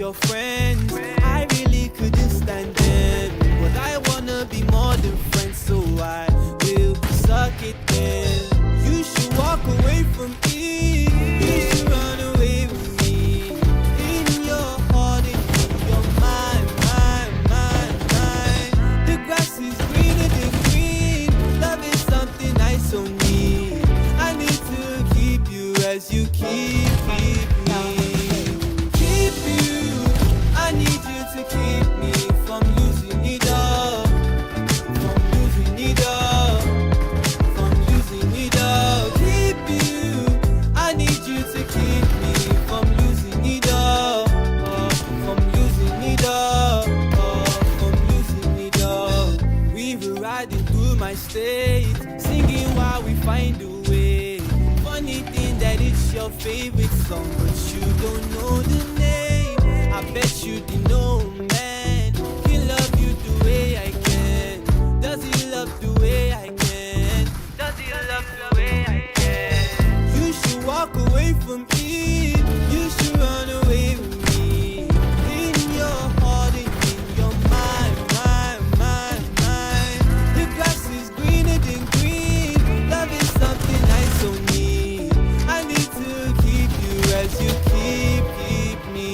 your friends. I really couldn't stand them, but I wanna be more than friends, so I will suck it in. You should walk away from me. You should run away with me. In your heart, in your mind, mind. The grass is greener than green. Love is something I so need. I need to keep you as you keep me. Keep you. I need you to keep me from losing it all. From losing it all. From losing it all. Keep you. I need you to keep me from losing it all. From losing it all. From losing it all. We were riding through my state, singing while we find a way. Funny thing that it's your favorite song, but you don't know the name. I bet you didn't know, man. He love you the way I can. Does he love the way I can? Does he love the way I can? You should walk away from me. You should run away with me. In your heart and in your mind. The grass is greener than green. Love is something I so need. I need to keep you as you keep me.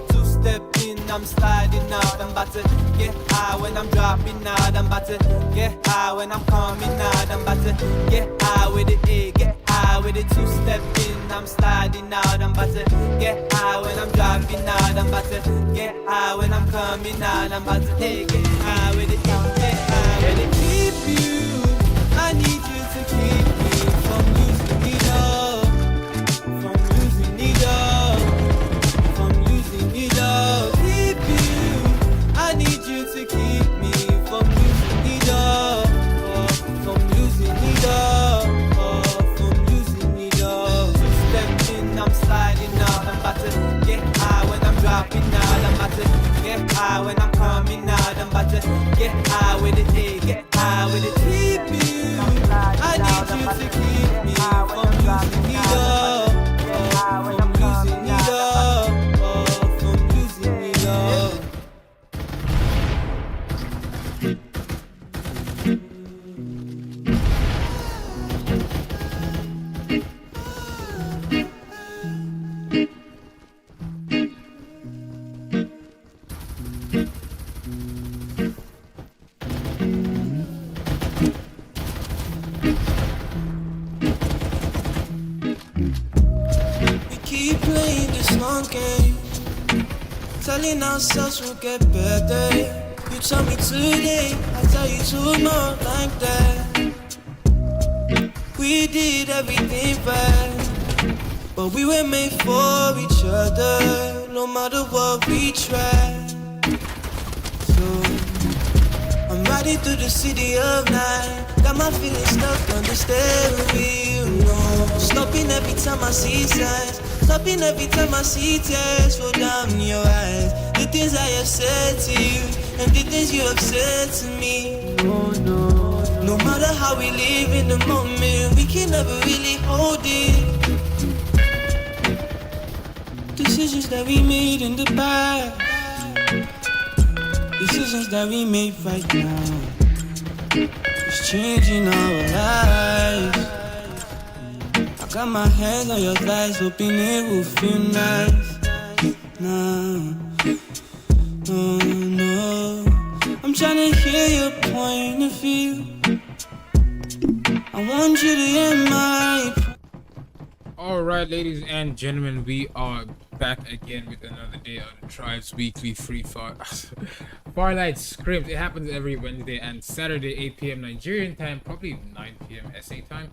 Two-step in, I'm sliding out. I'm about to get high when I'm dropping out. I'm about to get high when I'm coming out. I'm about to get high with it, get high with it. Two-step in, I'm sliding out. I'm about to get high when I'm dropping out. I'm about to get high when I'm coming out. I'm about to get high with it, get high with it. Keep you. I need you to keep me from losing it all. From losing it all. From losing it all. Keep you. I need you to keep me from losing it all. From losing it all. From losing it all. Two-step in, I'm sliding out. I'm about to get high when I'm dropping out. I'm about to get high when I'm coming out. I'm about to get high with it, get high with it. Keep you. I need you to keep me from losing it all. From losing it all. From losing it all. We keep playing this long game, telling ourselves we'll get better. You tell me today, I tell you tomorrow like that. We did everything right, but we were made for each other, no matter what we try. So I'm riding through the city of night, got my feelings stuck on the steering wheel. No, stopping every time I see signs, stopping every time I see tears roll down in your eyes. The things I have said to you and the things you have said to me. No matter how we live in the moment, we can never really hold it. Decisions that we made in the past, decisions that we made right now, it's changing our lives. I got my hands on your thighs, hoping it will feel nice. No, I'm trying to hear your point of view. I want you to hear my. Alright, ladies and gentlemen, we are back again with another day on the Tribe's weekly free Farlight scrims. It happens every Wednesday and Saturday, 8 p.m. Nigerian time, probably 9 p.m. SA time.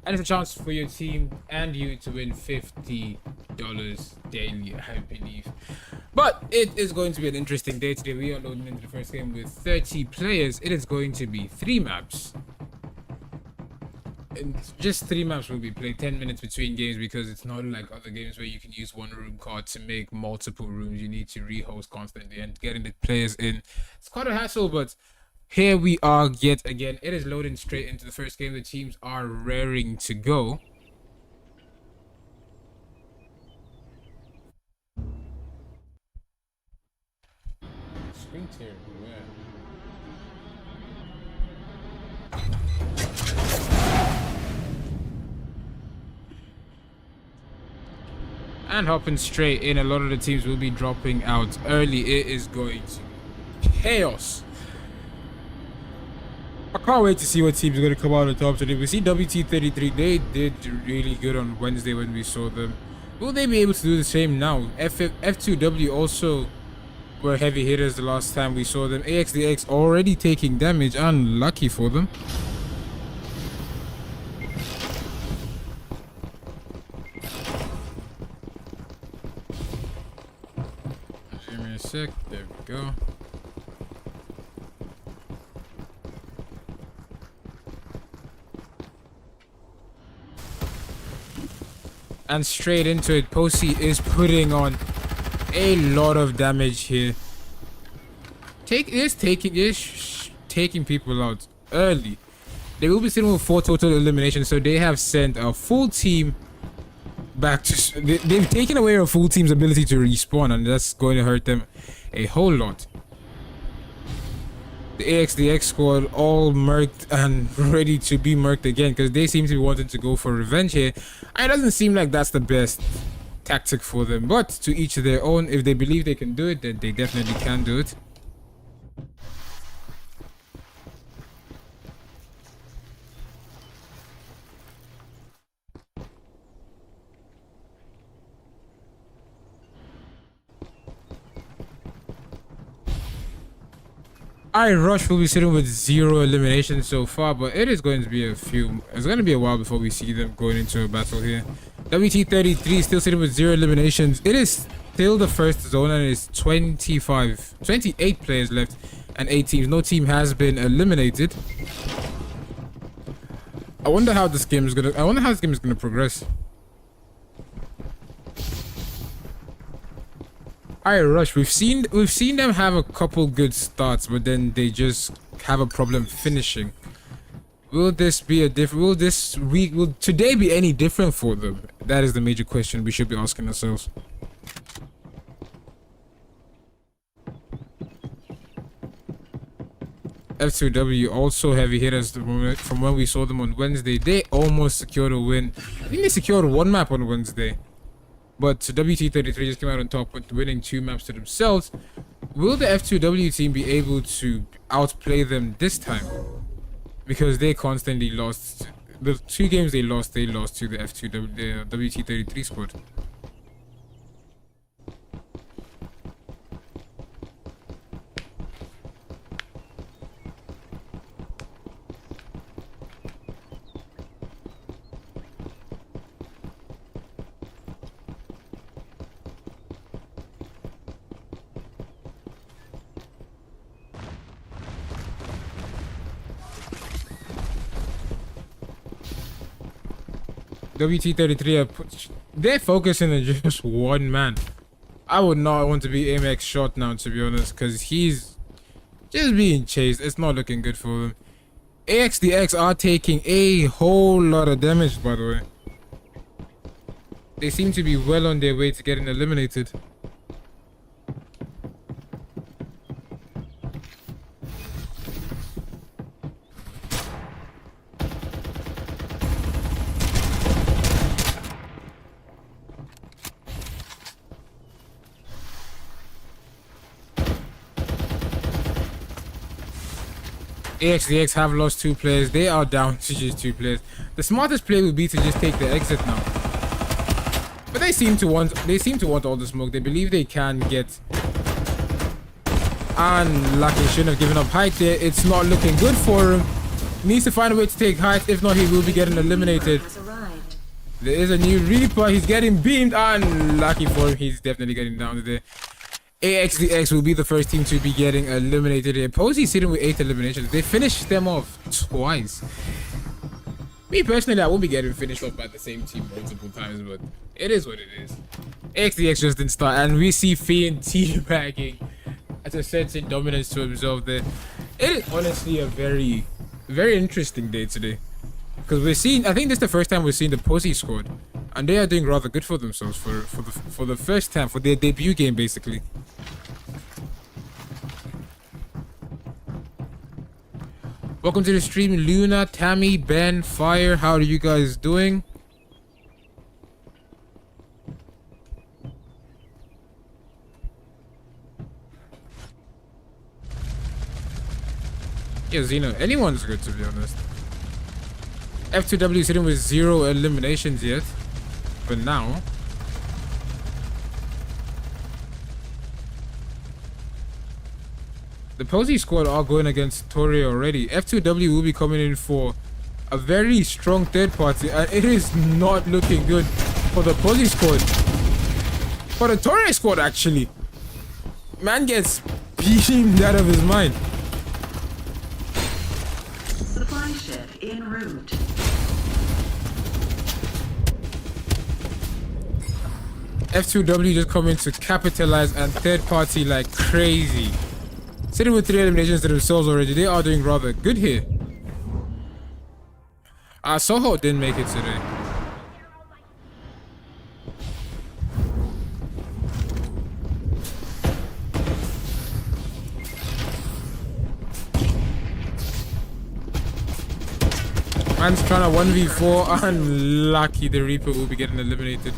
And it's a chance for your team and you to win $50 daily, I believe. But it is going to be an interesting day today. We are loading into the first game with 30 players. It is going to be 3 maps. And just 3 maps will be played, 10 minutes between games, because it's not like other games where you can use one room card to make multiple rooms. You need to rehost constantly, and getting the players in, it's quite a hassle. But here we are yet again. It is loading straight into the first game. The teams are raring to go. Wing tier, yeah. And hopping straight in, a lot of the teams will be dropping out early. It is going to be chaos. I can't wait to see what teams are going to come out on top today. We see WT33. They did really good on Wednesday when we saw them. Will they be able to do the same now? F2W also were heavy hitters the last time we saw them. AXDX already taking damage. Unlucky for them. Give me a sec. There we go. And straight into it, Posey is putting on a lot of damage here. Taking people out early. They will be sitting with 4 total eliminations, so they have sent a full team back to. They've taken away a full team's ability to respawn, and that's going to hurt them a whole lot. The AXDX squad all murked and ready to be murked again because they seem to be wanting to go for revenge here. And it doesn't seem like that's the best tactic for them, but to each their own. If they believe they can do it, then they definitely can do it. Rush will be sitting with 0 eliminations so far, but it is going to be it's going to be a while before we see them going into a battle here. WT33 still sitting with 0 eliminations. It is still the first zone and it's 28 players left and 8 teams. No team has been eliminated. I wonder how this game is gonna progress. Rush, we've seen them have a couple good starts, but then they just have a problem finishing. Will this be a will today be any different for them? That is the major question we should be asking ourselves. F2W also heavy hitters from when we saw them on Wednesday. They almost secured a win. I think they secured 1 map on Wednesday. But WT33 just came out on top with winning 2 maps to themselves. Will the F2W team be able to outplay them this time? Because they constantly lost. The 2 games they lost to the F2W, the WT33 squad. WT33 they're focusing on just 1 man. I would not want to be AMX shot now, to be honest, because he's just being chased. It's not looking good for them. AXDX are taking a whole lot of damage, by the way. They seem to be well on their way to getting eliminated. AXDX have lost 2 players. They are down to just 2 players. The smartest play would be to just take the exit now. But they seem to want all the smoke. They believe they can get. Unlucky, shouldn't have given up height there. It's not looking good for him. Needs to find a way to take height. If not, he will be getting eliminated. There is a new Reaper. He's getting beamed. Unlucky for him. He's definitely getting down there. AXDX will be the first team to be getting eliminated here. Posey's sitting with 8 eliminations. They finished them off twice. Me personally, I won't be getting finished off by the same team multiple times, but it is what it is. AXDX just didn't start, and we see Fiend teabagging as a sense in dominance to himself there. It is honestly a very, very interesting day today. Because I think this is the first time we're seeing the Posey squad. And they are doing rather good for themselves for the first time, for their debut game basically. Welcome to the stream, Luna, Tammy, Ben, Fire. How are you guys doing? Yeah, Zeno, anyone's good to be honest. F2W sitting with 0 eliminations yet, but now the Posey squad are going against Torre already. F2W will be coming in for a very strong third party, and it is not looking good for the Posey squad. For the Torre squad, actually, man gets beamed out of his mind. Supply ship en route. F2W just coming to capitalize and third party like crazy. Sitting with 3 eliminations to themselves already, they are doing rather good here. Soho didn't make it today. Man's trying to 1v4. Unlucky, the Reaper will be getting eliminated.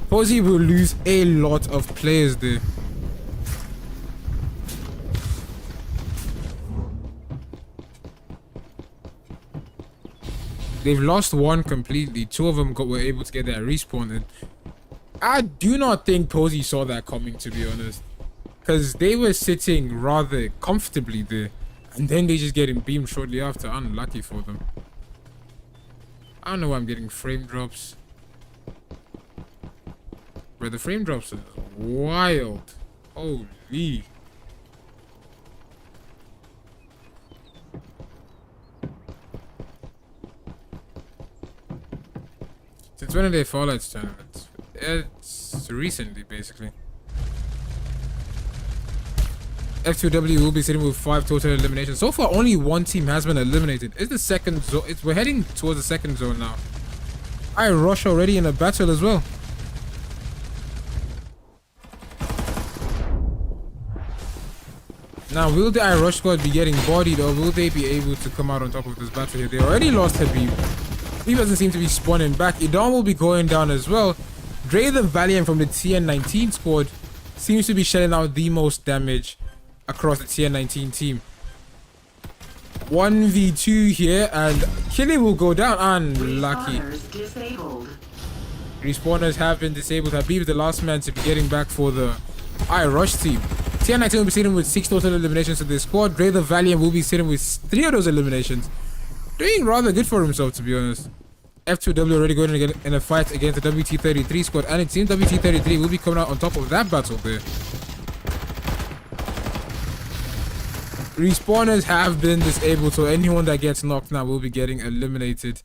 Posey will lose a lot of players there. They've lost one completely. 2 of them were able to get that respawn. And I do not think Posey saw that coming, to be honest. Because they were sitting rather comfortably there. And then they just getting beamed shortly after. Unlucky for them. I don't know why I'm getting frame drops. Bro, the frame drops are wild. Holy. Since when are they Farlight tournaments? It's recently, basically. F2W will be sitting with 5 total eliminations. So far, only 1 team has been eliminated. It's the second zone. We're heading towards the second zone now. I rush already in a battle as well. Now, will the iRush squad be getting bodied, or will they be able to come out on top of this battle here? They already lost Habib. Habib doesn't seem to be spawning back. Idon will be going down as well. Dre the Valiant from the TN19 squad seems to be shelling out the most damage across the TN19 team. 1v2 here, and Killy will go down. Unlucky. Respawners have been disabled. Habib is the last man to be getting back for the iRush team. TN19 will be sitting with 6 total eliminations to this squad. Dre the Valiant will be sitting with 3 of those eliminations. Doing rather good for himself, to be honest. F2W already going in a fight against the WT33 squad, and it seems WT33 will be coming out on top of that battle there. Respawners have been disabled, so anyone that gets knocked now will be getting eliminated.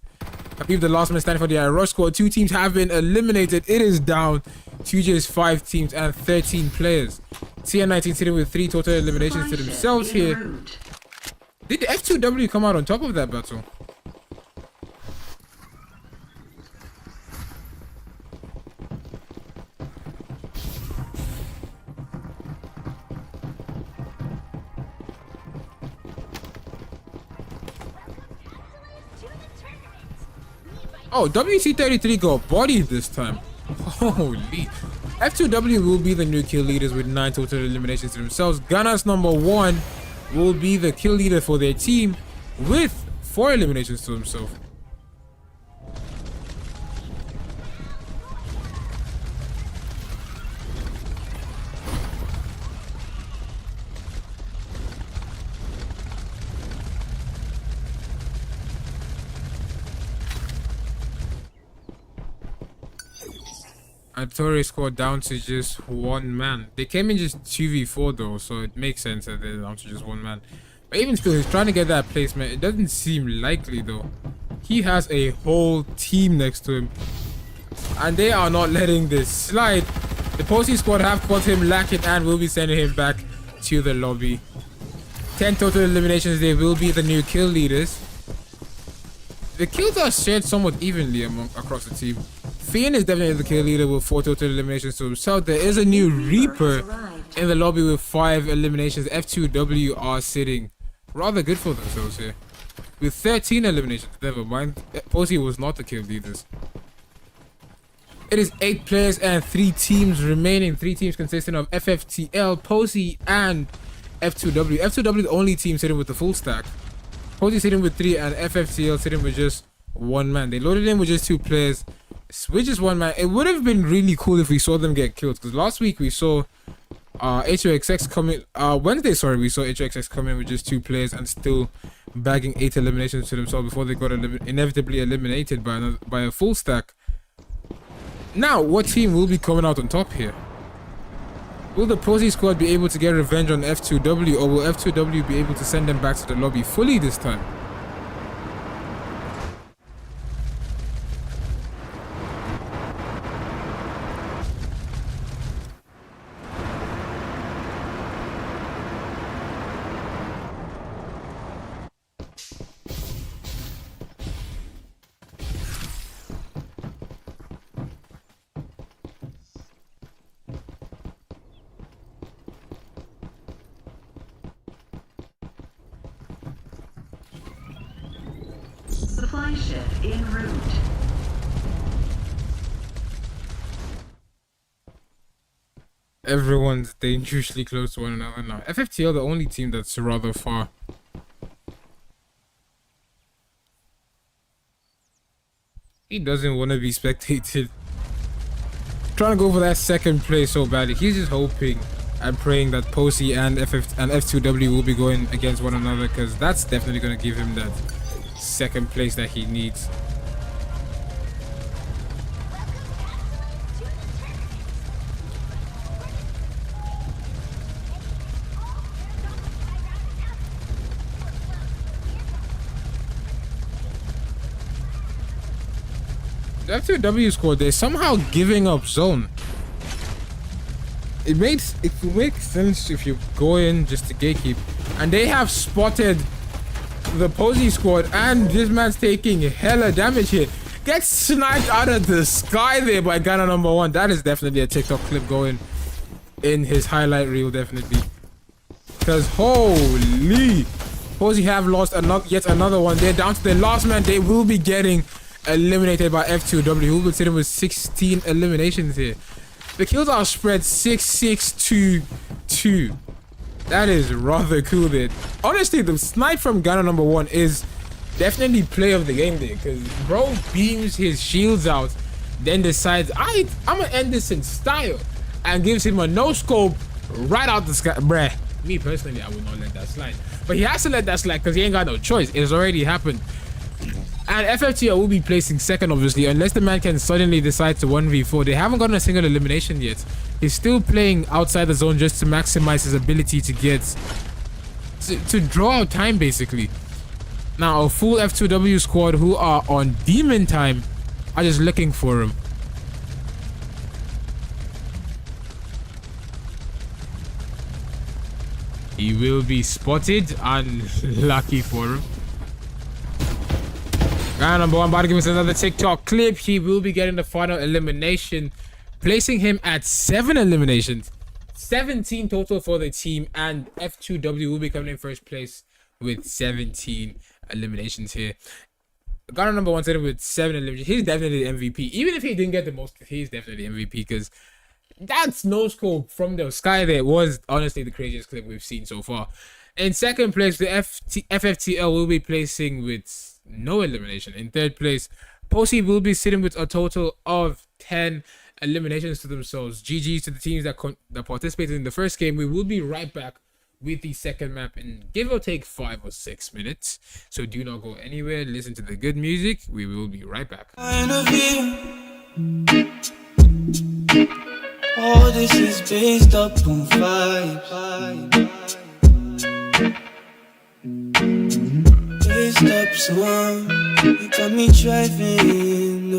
Habib, the last man standing for the iRush squad. 2 teams have been eliminated. It is down to just 5 teams and 13 players. TN19 sitting with 3 total eliminations to themselves here. Did F2W come out on top of that battle? Oh, WT33 got bodied this time. Holy. F2W will be the new kill leaders with 9 total eliminations to themselves. Ghana's number 1 will be the kill leader for their team with 4 eliminations to himself. And Torre scored down to just 1 man. They came in just 2v4 though, so it makes sense that they're down to just 1 man. But even still, he's trying to get that placement. It doesn't seem likely though. He has a whole team next to him, and they are not letting this slide. The Posey squad have caught him lacking and will be sending him back to the lobby. 10 total eliminations. They will be the new kill leaders. The kills are shared somewhat evenly across the team. Fian is definitely the kill leader with 4 total eliminations to himself. There is a new Reaper in the lobby with 5 eliminations. F2W are sitting rather good for themselves here. with 13 eliminations. Never mind, Posey was not the kill leaders. It is 8 players and 3 teams remaining. 3 teams consisting of FFTL, Posey, and F2W. F2W the only team sitting with the full stack. Posey sitting with 3 and FFTL sitting with just 1 man. They loaded in with just 2 players, with just 1 man. It would have been really cool if we saw them get killed, because last week we saw HOXX coming. Wednesday, sorry, we saw HOXX come in with just 2 players and still bagging 8 eliminations to themselves before they got inevitably eliminated by a full stack. Now, what team will be coming out on top here? Will the Posey squad be able to get revenge on F2W, or will F2W be able to send them back to the lobby fully this time? Supply ship en route. Everyone's dangerously close to one another now. FFTL the only team that's rather far. He doesn't want to be spectated. Trying to go for that second place so badly. He's just hoping and praying that Posey and F2W will be going against one another, because that's definitely going to give him that second place that he needs. The F2W squad, they're somehow giving up zone. It makes sense if you go in just to gatekeep, and they have spotted the Posey squad, and this man's taking hella damage here. Gets sniped out of the sky there by Ghana number 1. That is definitely a TikTok clip going in his highlight reel, definitely. Because holy, Posey have lost yet another one. They're down to the last man. They will be getting eliminated by F2W, who will be sitting with 16 eliminations here. The kills are spread 6-6-2-2. That is rather cool there. Honestly, the snipe from Ghana number 1 is definitely play of the game there, because bro beams his shields out, then decides I'm gonna end this in style, and gives him a no scope right out the sky. Bruh, me personally, I would not let that slide, but he has to let that slide because he ain't got no choice. It has already happened. And FFTL will be placing second, obviously, unless the man can suddenly decide to 1v4. They haven't gotten a single elimination yet. He's still playing outside the zone just to maximize his ability to get to draw out time, basically. Now, a full F2W squad who are on demon time are just looking for him. He will be spotted. Unlucky for him. Guy number 1 about to give us another TikTok clip. He will be getting the final elimination, placing him at 7 eliminations. 17 total for the team, and F2W will be coming in first place with 17 eliminations here. Ghana number 1 sitting with 7 eliminations. He's definitely the MVP. Even if he didn't get the most, he's definitely the MVP, because that's no scope from the sky there was honestly the craziest clip we've seen so far. In second place, the FFTL will be placing with no elimination. In third place, Posey will be sitting with a total of 10 eliminations to themselves. GG's to the teams that participated in the first game. We will be right back with the second map in give or take 5 or 6 minutes. So do not go anywhere. Listen to the good music. We will be right back. All this is based up on vibes. Based up some, you got me driving.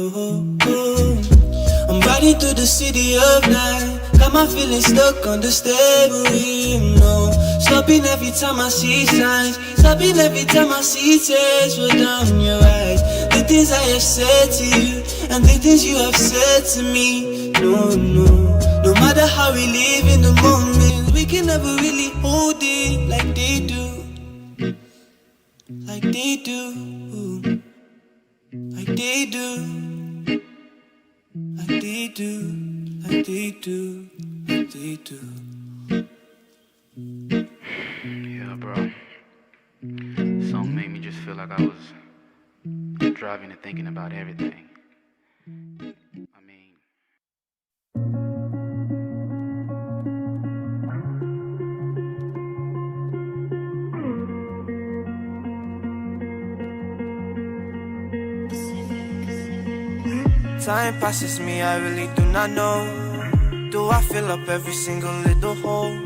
I'm riding through the city of night. Got my feelings stuck on the stable wheel, no. Stopping every time I see signs. Stopping every time I see tears roll down your eyes. The things I have said to you and the things you have said to me. No, no. No matter how we live in the moment, we can never really hold it like they do. like they do, like they do, like they do, like they do, like they do. Yeah, bro. The song made me just feel like I was driving and thinking about everything. I mean, time passes me, I really do not know. Do I fill up every single little hole?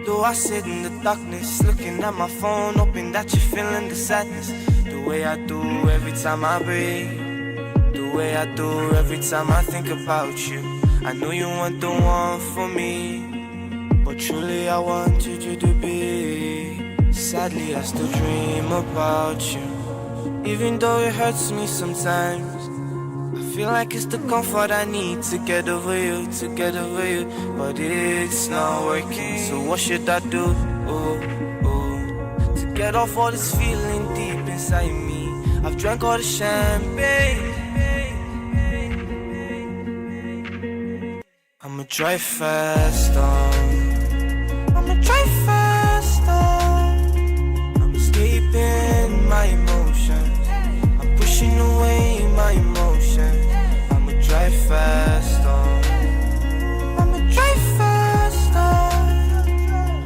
Do I sit in the darkness, looking at my phone, hoping that you're feeling the sadness? The way I do every time I breathe, the way I do every time I think about you. I know you want the one for me, but truly I wanted you to be. Sadly I still dream about you, even though it hurts me sometimes. I feel like it's the comfort I need to get over you, to get over you, but it's not working. So what should I do? To get off all this feeling deep inside me. I've drank all the champagne. I'ma drive faster. I'ma drive faster. I'm escaping my emotions. I'm pushing away my emotions. I'ma drive faster. I'ma drive faster.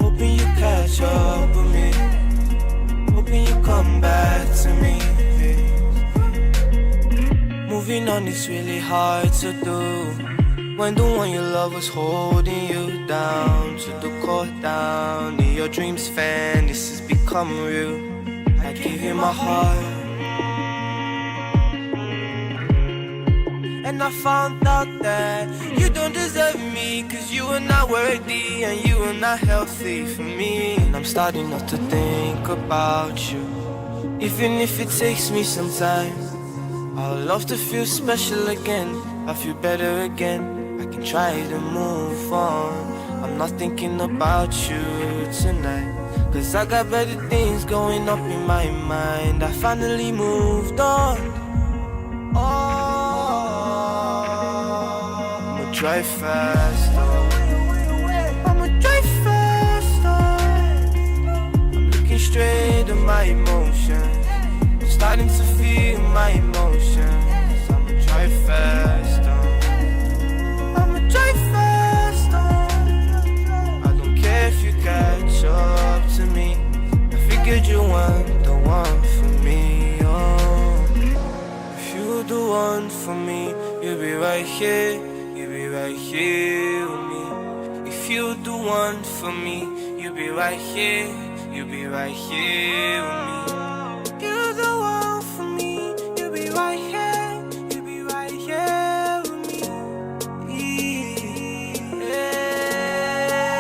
Hoping you catch up with me. Hoping you come back to me. Moving on is really hard to do when the one you love was holding you down to the core down. In your dreams, fantasies become real. I gave you my heart, and I found out that you don't deserve me, cause you are not worthy and you are not healthy for me. And I'm starting not to think about you, even if it takes me some time. I would love to feel special again, I feel better again. I can try to move on. I'm not thinking about you tonight, cause I got better things going up in my mind. I finally moved on. I'ma drive faster. I'ma drive faster. I'm looking straight at my emotions. I'm starting to feel my emotions. I'ma drive faster. I'ma drive faster. I don't care if you catch up to me. I figured you weren't the one for me. Oh, if you're the one for me, you'll be right here. You'll be right here with me. If you're the one for me, you'll be right here. You'll be right here with me. You're the one for me. You'll be right here. You'll be right here with me. Yeah,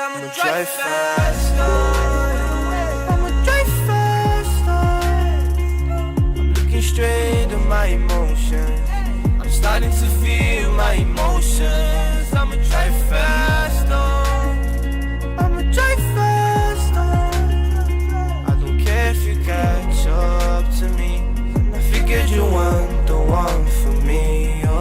I'ma drive faster. I'ma drive faster. I'm looking straight at my emotions. I'm starting to feel my emotions. I'ma drive faster. I'ma drive faster. I don't care if you catch up to me. I figured you weren't the one for me. Oh.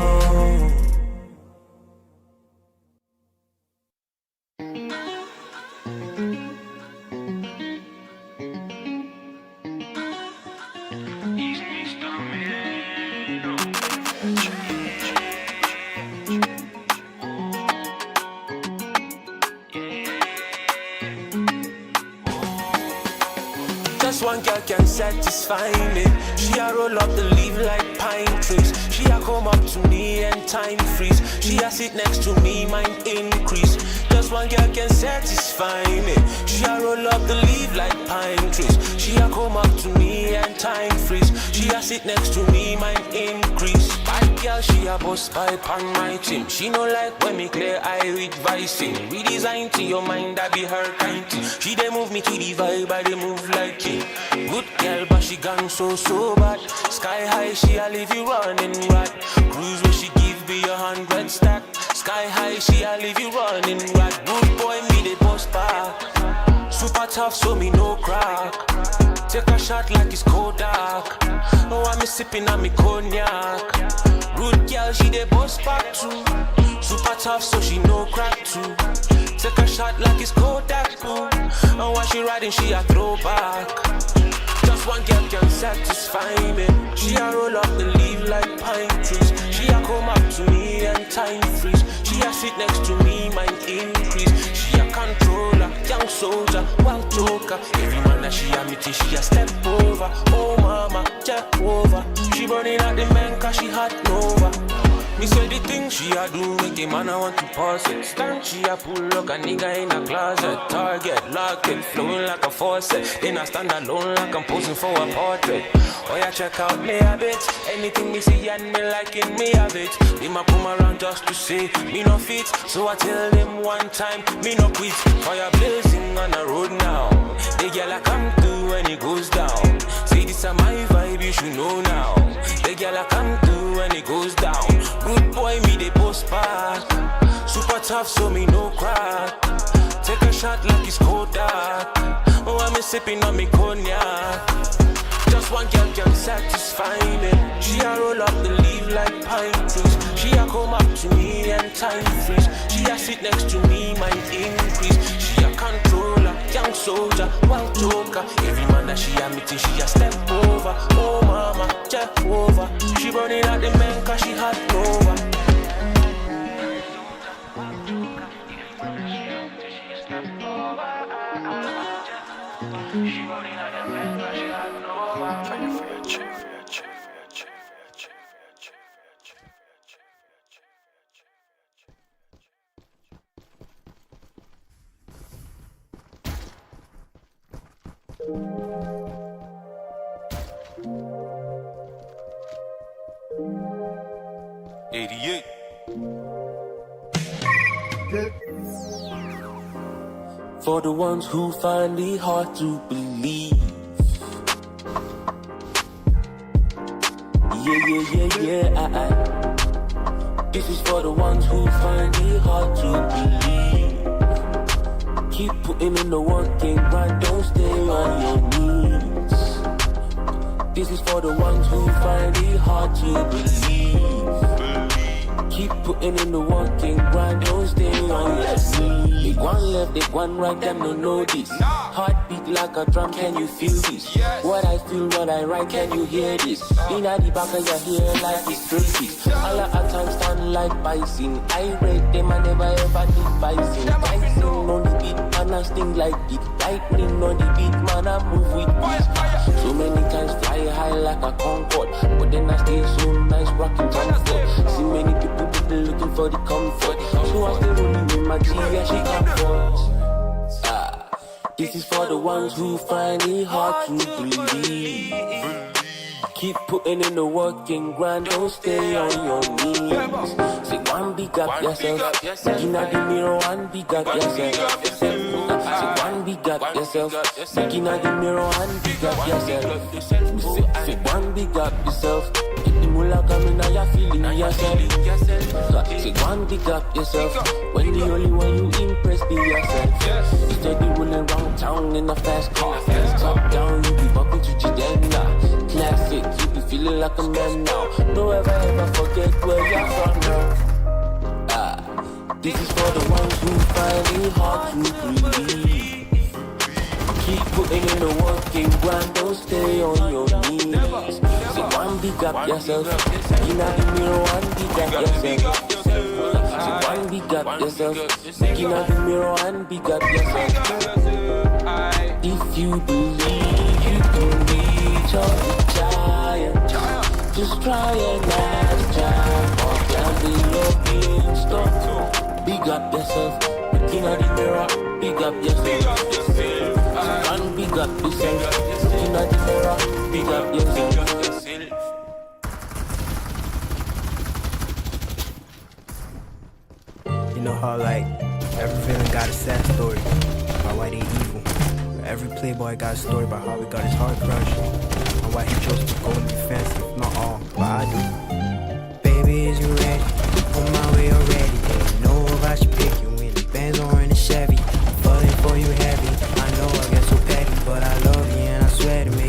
Just one girl can satisfy me. She a roll up the leaf like pine trees. She a come up to me and time freeze. She a sit next to me, mind increase. Just one girl can satisfy me. She a roll up the leaf like pine trees. She a come up to me and time freeze. She a sit next to me, mind increase. Bad girl, she a bust pipe on my chin. She no like when me clear eye with vicing. Redesign to your mind, that be her kind thing. She dey move me to the vibe, I dey move like king. Good girl, but she gone so bad. Sky high, she a leave you running rat. Cruise where she give me 100 stack. Sky high, she a leave you running rat. Good boy, me dey post back. Super tough, so me no crack. Take a shot like it's Kodak. Oh, I'm sipping on me cognac. Rude girl, she dey boss back too. Super tough, so she no crack too. Take a shot like it's Kodak too. And while she riding, she a throwback. Just one girl can satisfy me. She a roll up the leaf like pine trees. She a come up to me and time freeze. She a sit next to me, mind increase. She a controller, young soldier, wild joker. Every man that she a meet, she a step over. Oh mama, Jehovah. She burning out the man cause she hot nova. Me say the thing she a do make a man I want to pass it. Stand she a pull up a nigga in a closet. Target, lock it, flowing like a faucet. Then I stand alone like I'm posing for a portrait. Oh yeah, check out me a bit. Anything me see and me liking me a bit. They ma come around just to say me no fit. So I tell them one time, me no quit. Fire blazing on the road now. The girl I come through when it goes down. Say this a my vibe, you should know now. The girl I come through when it goes down. Good boy, me they post back. Super tough, so me no crack. Take a shot like it's Kodak. Oh, I'm sipping on me cognac. Just one girl can satisfy me. She a roll up the leaf like pine trees. She a come up to me and time freeze. She a sit next to me, mind increase. She a controller, young soldier, wild joker. Every man that she a meet, she a step over. Oh mama, Jehovah. She burning out the man cause she hot nova. She running out the man, but she had no fighting for your chick, for your chick, for your chick, for your chick, for your chick, for your chick, for your chick. 88. For the ones who find it hard to believe. Yeah. This is for the ones who find it hard to believe. Keep putting in the work and grind, don't stay on your knees. This is for the ones who find it hard to believe. Keep putting in the work and grind, don't stay on your knees. They one left, they one right, them don't know this. Heartbeat like a drum, can you feel this? What I feel when I write, can you hear this? In the back of your hair like it's crazy. All at times stand like bison. I rate them, I never ever need bison. Bison on the beat, man, I sting like it. Lightning on the beat, man, I move with peace. So many times fly high like a Concorde, but then I stay so nice, rocking comfort. See many people looking for the comfort, so I stay rolling with my G and she comforts. This is for the ones who find it hard to believe. Keep putting in the work and grind, don't stay on your knees. Say one big up yourself, looking at the mirror, one big up yourself. Say one big up yourself, looking at the mirror, one big up yourself. Say one big up yourself. The mullah coming now, you're feeling yourself. Say one big up yourself. When the only one you impress be yourself. Instead of rolling around town in a fast car. Top down, you be bumping to Jidenda. Classic, you be feeling like a man now. Don't ever forget where you're from now. This is for the ones who find it hard to believe. Keep putting in the work and grind, don't stay on your knees. Say one big up yourself, looking at the mirror, one big up yourself. Say one big up yourself, looking at the mirror, one big up yourself. If you believe you can reach all the giant, just try and last giant. Or can be your being stuck. Big up yourself, looking at the mirror, big up yourself. One big up yourself, looking at the mirror, big up yourself. You know how like every villain got a sad story about why they evil. Every playboy got a story about how he got his heart crushed and why he chose to go in defensive. Not all, but I do. Baby, is you ready? On my way already. Don't know if I should pick you in the Benz or in the Chevy. I'm falling for you heavy. I know I get so petty, but I love you and I swear to me.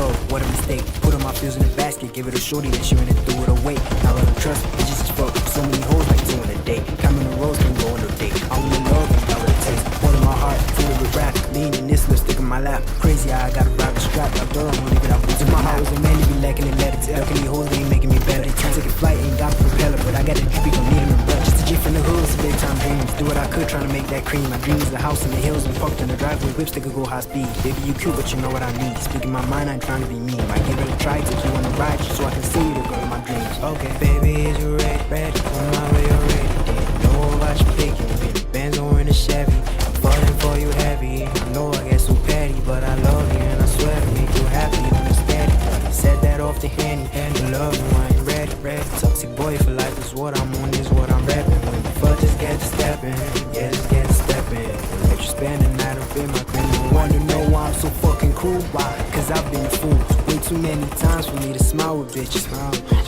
love, what a mistake. Put on my feels in a basket, give it a shorty, then she ran it through it away. Now I don't trust, it's just fuck. So many hoes like 2 in a day. Come in the rose, can go on a date. I only love and that what it takes. Hold in my heart, fill it with rap. Lean in this lipstick in my lap. Crazy how I gotta ride the strap. Like girl, I'm gonna leave it out. If my heart was a man to be lacking and let it tell. Any hoes, they ain't making me better. They can't take a flight, ain't got a propeller. But I got a drippy, gon' need him in blood. Just a G from the hood, some big time dreams. Do what I could, trying to make that cream. My dream is a house in the hills and parked in the driveway. Whips that could go high speed. Baby, you cute, but you know what I need. Speaking my mind, I ain't trying to be mean. Might give it a try, take you on a ride, just so I can see you, the girl of my dreams. Okay, baby, is you ready? Ready, on my way already. Didn't know about you picking. Been a Benz or in a Chevy. I'm falling for you heavy. I know I get so petty, but I love you and I swear to make you happy when I'm steady. Said that off the handy, and you love me when I'm ready. Toxic boy for life is what I'm on, is what I'm rapping. When the fuck just get to stepping, yeah, just get to stepping. Let you spend the night up in my crib. You wanna know why I'm so fucking cool? Why? Cause I've been a fool way too many times for me to smile with bitches.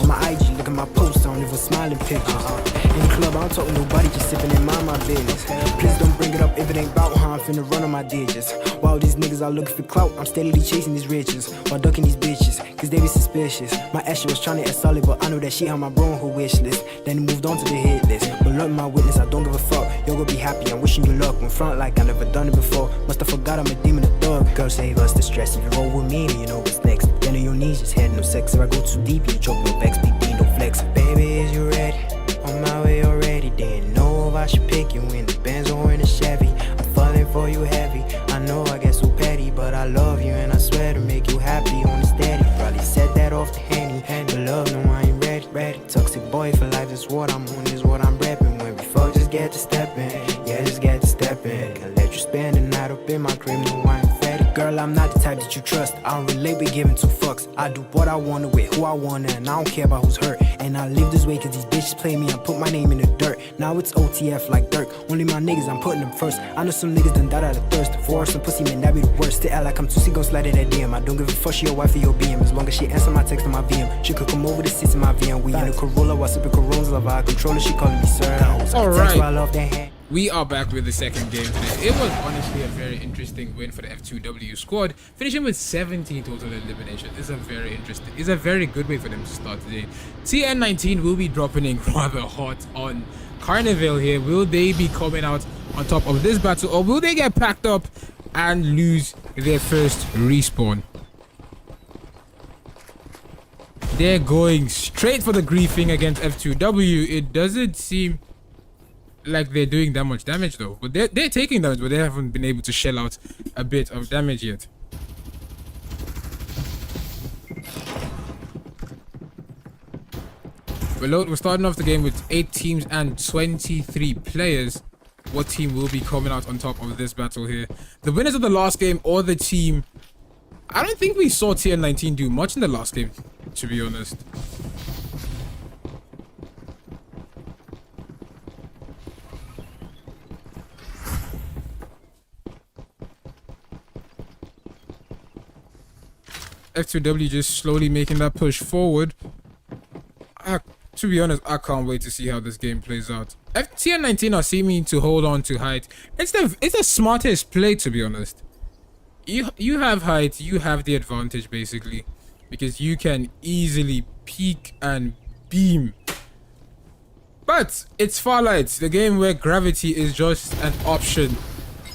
On my IG, look at my posts, I don't even smiling pictures. In the club, I don't talk to nobody, just sipping in my business. Please don't bring it up if it ain't about how I'm finna run on my digits. While these niggas are looking for clout, I'm steadily chasing these riches while ducking these bitches, cause they be suspicious. My ex was trying to act solid, but I know that she had my bro on her wish list. Then he moved on to the hit list. But look, my witness, I don't give a fuck. You're gonna be happy, I'm wishing you luck. When front like I never done it before. Must have forgot I'm a demon, a thug. Girl, save us the stress. If you roll with me, then you know what's next. Then on your knees, just had no sex. If I go too deep, you choke, no vex, BB, no flex. Baby, is you ready? On my way already. Didn't know if I should pick you in the Benz or in a Chevy. I'm falling for you heavy. I know I get so petty, but I love you and I swear to make you happy on the steady. Probably said that off the handy, and you love no, I ain't ready. Toxic boy for life is what I'm on, is what I'm rapping. When we fuck, just get to stepping, yeah, just get to stepping. Can't let you spend the night up in my crib, no, I ain't fatty. Girl, I'm not the type that you trust. I don't relate with giving 2 fucks. I do what I wanna with who I wanna, and I don't care about who's hurt. And I live this way cause these bitches play me and put my name in the dirt. Now it's OTF like Dirk. Only my niggas, I'm putting them first. I know some niggas done died out of thirst. For some pussy, man, that be the worst. Still act like I'm too sick, gon' slide it at DM. I don't give a fuck, she your wife or your BM. As long as she answer my text on my VM. She could come over to sit in my VM. We in a Corolla while sipping Coronas. Love how I control her, she calling me sir. Alright. I love that hand. We are back with the second game today. It was honestly a very interesting win for the F2W squad, finishing with 17 total eliminations. It's a very good way for them to start today. TN19 will be dropping in rather hot on Carnival here. Will they be coming out on top of this battle, or will they get packed up and lose their first respawn? They're going straight for the griefing against F2W. It doesn't seem like they're doing that much damage though, but they're taking damage, but they haven't been able to shell out a bit of damage yet. We're starting off the game with 8 teams and 23 players. What team will be coming out on top of this battle here? The winners of the last game or the team... I don't think we saw TN19 do much in the last game, to be honest. F2W just slowly making that push forward. To be honest, I can't wait to see how this game plays out. TN19 are seeming to hold on to height. It's the smartest play, to be honest. You have height, you have the advantage basically, because you can easily peek and beam. But it's Farlight, the game where gravity is just an option,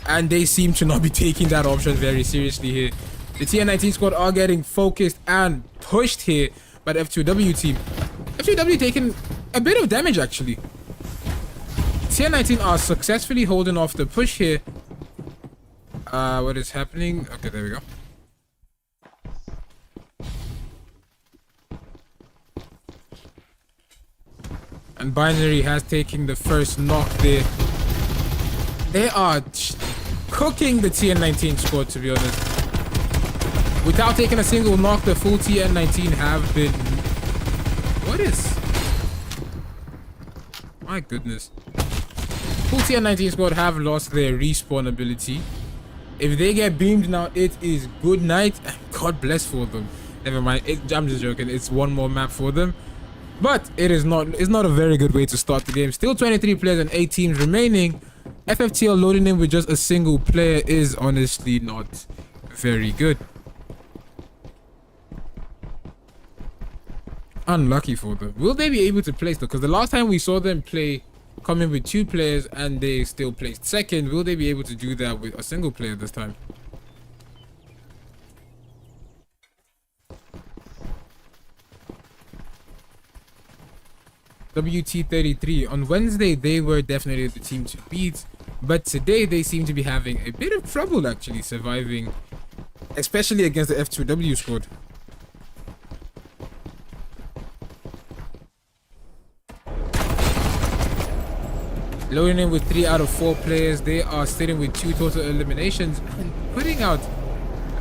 and they seem to not be taking that option very seriously here. The TN19 squad are getting focused and pushed here by the F2W team. F2W taking a bit of damage actually. TN19 are successfully holding off the push here. What is happening? Okay, there we go. And Binary has taken the first knock there. They are cooking the TN19 squad, to be honest. Without taking a single knock, the full TN19 have been... What is... My goodness. Full TN19 squad have lost their respawn ability. If they get beamed now, it is good night and God bless for them. Never mind, I'm just joking. It's one more map for them. But it's not a very good way to start the game. Still 23 players and 8 teams remaining. FFTL loading in with just a single player is honestly not very good. Unlucky for them. Will they be able to place though? Because the last time we saw them play, come in with 2 players and they still placed second. Will they be able to do that with a single player this time? WT33 on Wednesday, they were definitely the team to beat, but today they seem to be having a bit of trouble actually surviving, especially against the F2W squad. Loading in with 3 out of 4 players, they are sitting with 2 total eliminations and putting out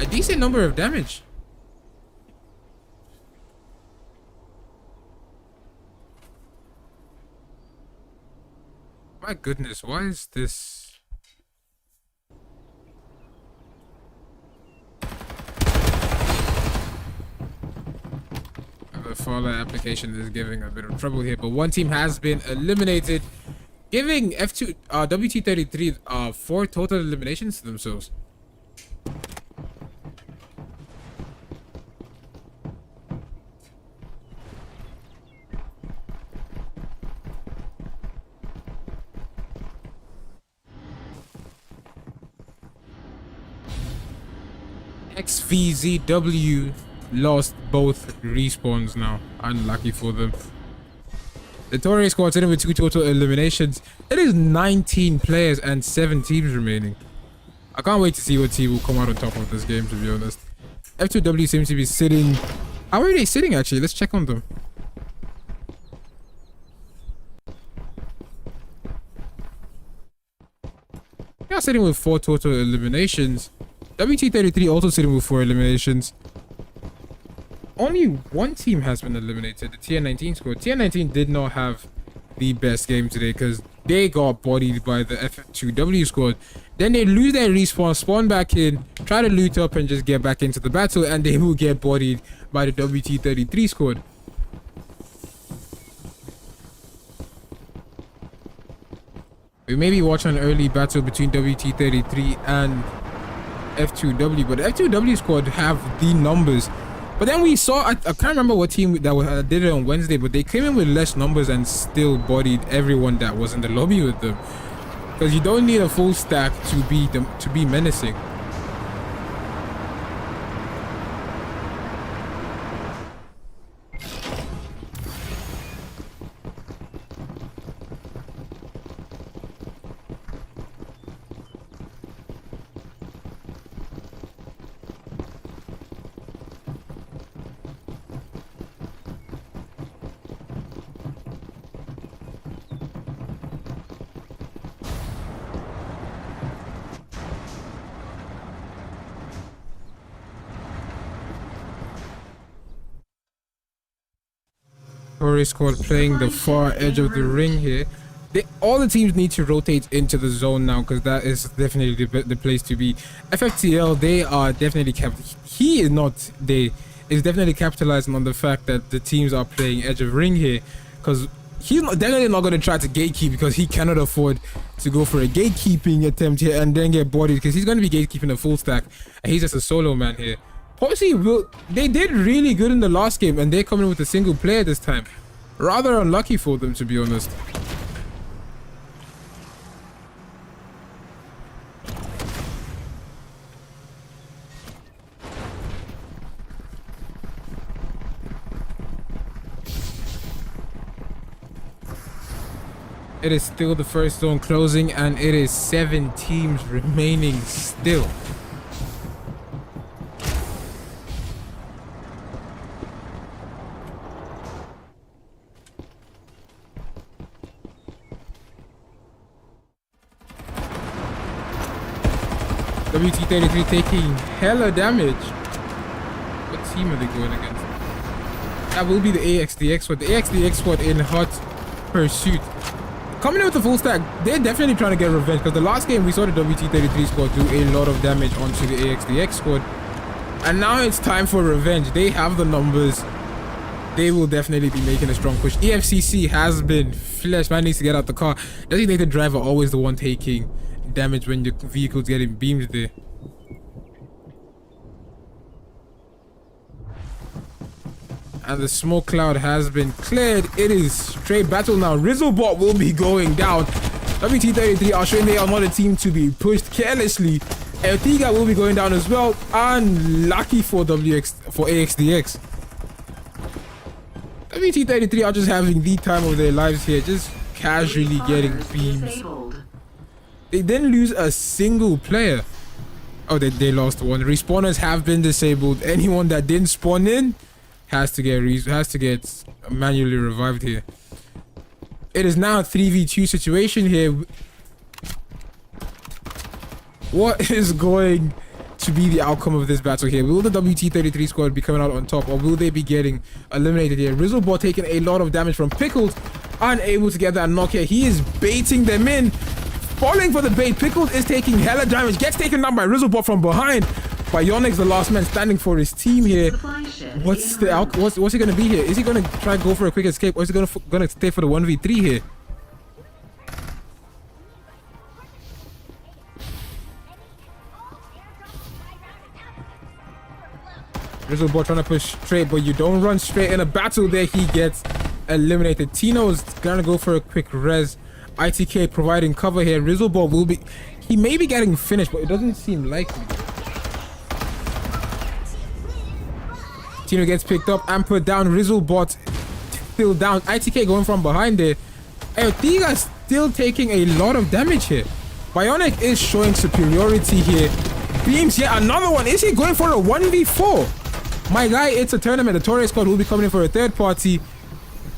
a decent number of damage. My goodness, why is this? The Farlight application is giving a bit of trouble here, but one team has been eliminated, giving WT33 4 total eliminations to themselves. XVZW lost both respawns now. Unlucky for them. The Torre squad sitting with 2 total eliminations. It is 19 players and 7 teams remaining. I can't wait to see what team will come out on top of this game, to be honest. F2W seems to be sitting... How are they sitting actually? Let's check on them. They are sitting with 4 total eliminations. WT33 also sitting with 4 eliminations. Only one team has been eliminated, the TN19 squad. TN19 did not have the best game today because they got bodied by the F2W squad. Then they lose their respawn, spawn back in, try to loot up and just get back into the battle, and they will get bodied by the WT33 squad. We may be watching an early battle between WT33 and F2W, but the F2W squad have the numbers. But then we saw, I can't remember what team that did it on Wednesday, but they came in with less numbers and still bodied everyone that was in the lobby with them. Because you don't need a full stack to be menacing. Torre squad playing the far edge of the ring here. All the teams need to rotate into the zone now because that is definitely the place to be. FFTL, they are definitely is definitely capitalizing on the fact that the teams are playing edge of ring here, because he's definitely not going to try to gatekeep because he cannot afford to go for a gatekeeping attempt here and then get bodied, because he's going to be gatekeeping a full stack and he's just a solo man here. They did really good in the last game and they're coming with a single player this time. Rather unlucky for them, to be honest. It is still the first zone closing and it is 7 teams remaining still. WT33 taking hella damage. What team are they going against? That will be the AXDX squad. The AXDX squad in hot pursuit. Coming in with the full stack, they're definitely trying to get revenge, because the last game we saw the WT33 squad do a lot of damage onto the AXDX squad. And now it's time for revenge. They have the numbers. They will definitely be making a strong push. EFCC has been fleshed. Man needs to get out the car. Designated driver always the one taking damage when your vehicle's getting beamed there. and the smoke cloud has been cleared. It is straight battle now. Rizzlebot will be going down. WT33 are showing they are not a team to be pushed carelessly. Ertiga will be going down as well. Unlucky for AXDX. WT33 are just having the time of their lives here, just casually getting beams. Disabled. They didn't lose a single player. Oh, they lost one. Respawners have been disabled. Anyone that didn't spawn in has to get manually revived here. It is now a 3v2 situation here. What is going to be the outcome of this battle here? Will the WT33 squad be coming out on top, or will they be getting eliminated here? Rizzlebot taking a lot of damage from Pickled, unable to get that knock here. He is baiting them in, falling for the bait. Pickled is taking hella damage, gets taken down by Rizzlebot from behind. Bionic's the last man standing for his team here. What's he gonna be here? Is he gonna try and go for a quick escape, or is he gonna stay for the 1v3 here? Rizzlebot trying to push straight, but you don't run straight in a battle there. He gets eliminated. Tino's gonna go for a quick res. ITK providing cover here. Rizzlebot he may be getting finished, but it doesn't seem likely. Tino gets picked up and put down. Rizzlebot still down. ITK going from behind there. Ertiga still taking a lot of damage here. Bionic is showing superiority here. Beams yet another one. Is he going for a 1v4? My guy, it's a tournament. The Torres squad will be coming in for a third party.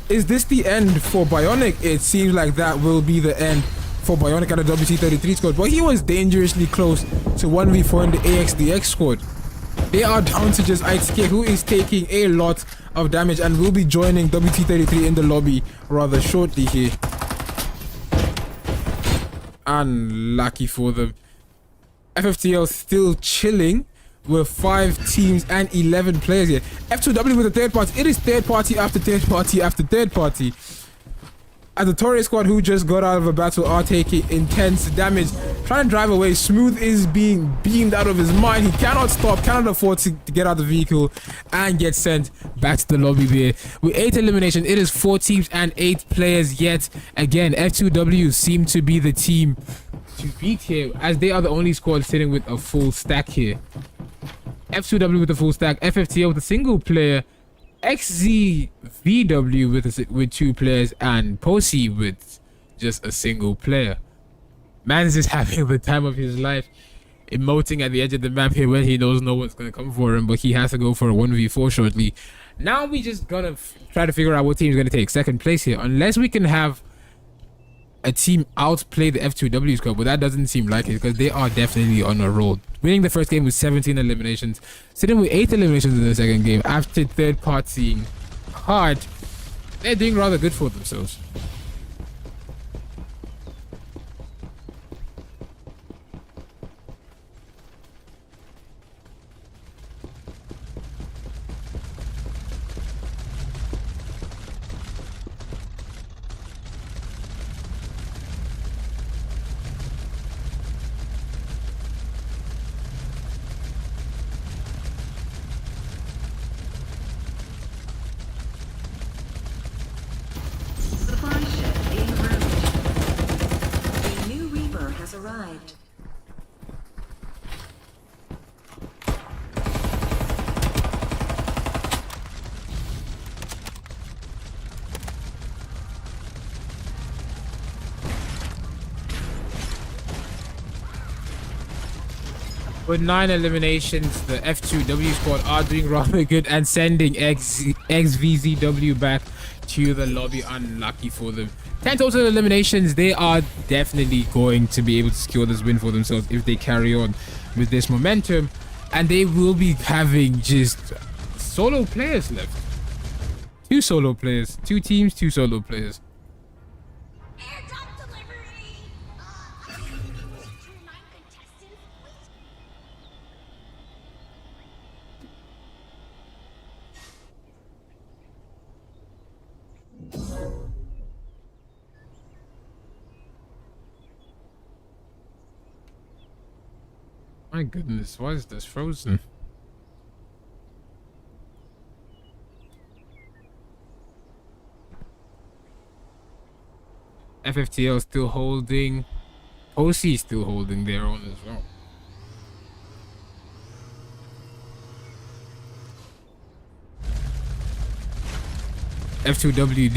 Is this the end for Bionic? It seems like that will be the end for Bionic and the WT33 squad. But he was dangerously close to 1v4 in the AXDX squad. They are down to just ITK, who is taking a lot of damage and will be joining WT33 in the lobby rather shortly here. Unlucky for them. FFTL still chilling with 5 teams and 11 players here. F2W with the third party. It is third party after third party after third party. As the Torres squad, who just got out of a battle, are taking intense damage. Trying to drive away. Smooth is being beamed out of his mind. He cannot stop, cannot afford to get out of the vehicle and get sent back to the lobby there. With 8 eliminations, it is 4 teams and 8 players yet. Again, F2W seem to be the team to beat here, as they are the only squad sitting with a full stack here. F2W with a full stack, FFTL with a single player, XZVW with 2 players, and Posey with just a single player. Man's is having the time of his life, emoting at the edge of the map here when he knows no one's gonna come for him, but he has to go for a 1v4 shortly. Now we just gotta try to figure out what team is gonna take second place here, unless we can have a team outplay the F2W squad, but that doesn't seem likely because they are definitely on a roll. Winning the first game with 17 eliminations, sitting with 8 eliminations in the second game after third partying hard. They're doing rather good for themselves. Supply ship en route. A new Reaper has arrived. With 9 eliminations, the F2W squad are doing rather good and sending XVZW back to the lobby. Unlucky for them. 10 total eliminations. They are definitely going to be able to secure this win for themselves if they carry on with this momentum. And they will be having just solo players left. 2 solo players. 2 teams, 2 solo players. Airdrop delivery! To remind contestants, My goodness, why is this frozen? FFTL still holding. OC still holding their own as well. F2W,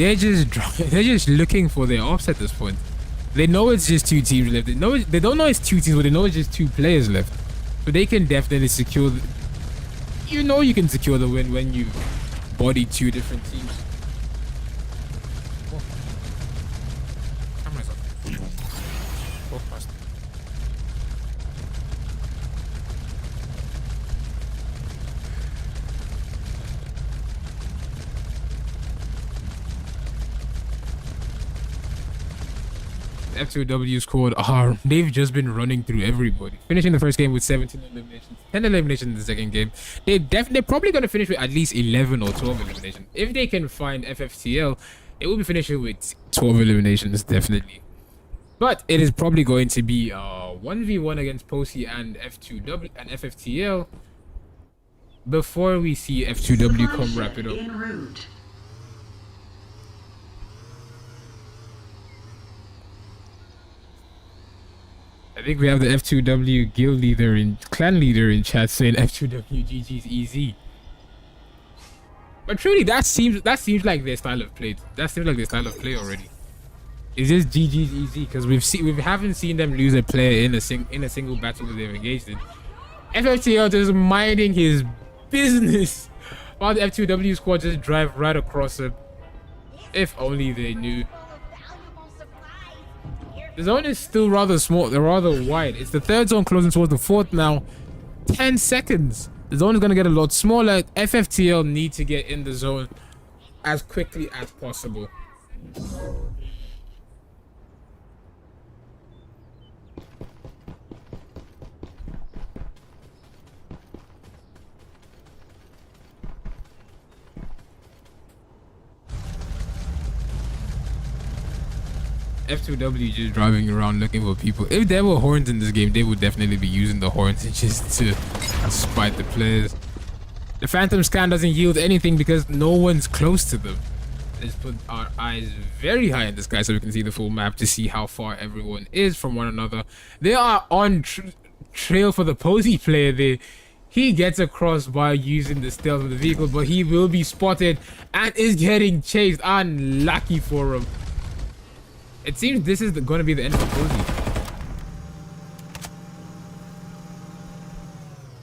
they're just looking for their ops at this point. They know it's just two teams left. They don't know it's two teams, but they know it's just two players left. So they can definitely secure. You know you can secure the win when you body two different teams. Oh. Camera's off. Oh, fast. F2W squad are they've just been running through everybody, finishing the first game with 17 eliminations, 10 eliminations in the second game. They're probably going to finish with at least 11 or 12 eliminations. If they can find FFTL, they will be finishing with 12 eliminations definitely. But it is probably going to be 1v1 against Posey and F2W and FFTL before we see F2W come wrap it up. En route. I think we have the F2W guild leader and clan leader in chat saying F2W GG's easy. But truly, that seems like their style of play. That seems like their style of play already. Is this GG's easy? Because we haven't seen them lose a player in a single battle that they've engaged in. FFTL just minding his business while the F2W squad just drive right across him. If only they knew. The zone is still rather small. They're rather wide. It's the third zone closing towards the fourth now. 10 seconds. The zone is going to get a lot smaller. FFTL need to get in the zone as quickly as possible. F2W just driving around looking for people. If there were horns in this game, they would definitely be using the horns just to spite the players. The Phantom Scan doesn't yield anything because no one's close to them. Let's put our eyes very high in the sky so we can see the full map to see how far everyone is from one another. They are on trail for the Posey player there. He gets across by using the stealth of the vehicle, but he will be spotted and is getting chased. Unlucky for him. It seems this is going to be the end of Posey.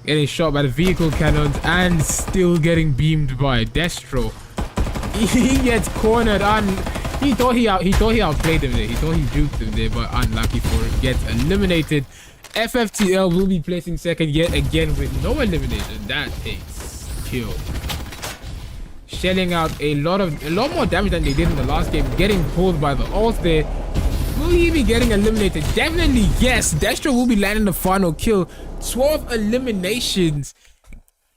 Getting shot by the vehicle cannons and still getting beamed by Destro. He gets cornered and he thought he outplayed him there. He thought he duped him there, but unlucky for him. Gets eliminated. FFTL will be placing second yet again with no elimination. That takes kill. Shelling out a lot more damage than they did in the last game. Getting pulled by the ult there. Will he be getting eliminated? Definitely yes. Destro will be landing the final kill. 12 eliminations.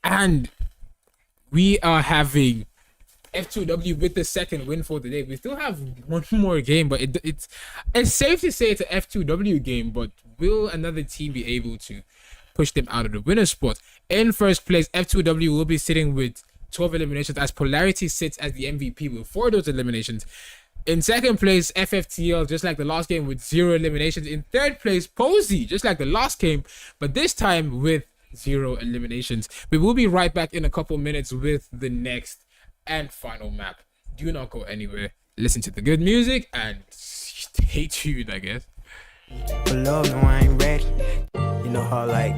And we are having F2W with the second win for the day. We still have one more game, but it's safe to say it's an F2W game, but will another team be able to push them out of the winner spot? In first place, F2W will be sitting with 12 eliminations as Polarity sits as the MVP with 4 of those eliminations. In second place, FFTL, just like the last game, with 0 eliminations. In third place, Posey, just like the last game, but this time with 0 eliminations. We will be right back in a couple minutes with the next and final map. Do not go anywhere. Listen to the good music and stay tuned, I guess. For love, no, I ain't ready. You know how, like,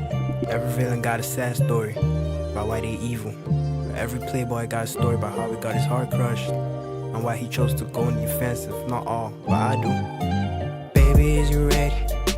every villain got a sad story about why they evil. Every playboy got a story about how he got his heart crushed and why he chose to go in the offensive. Not all, but I do. Baby, is you ready?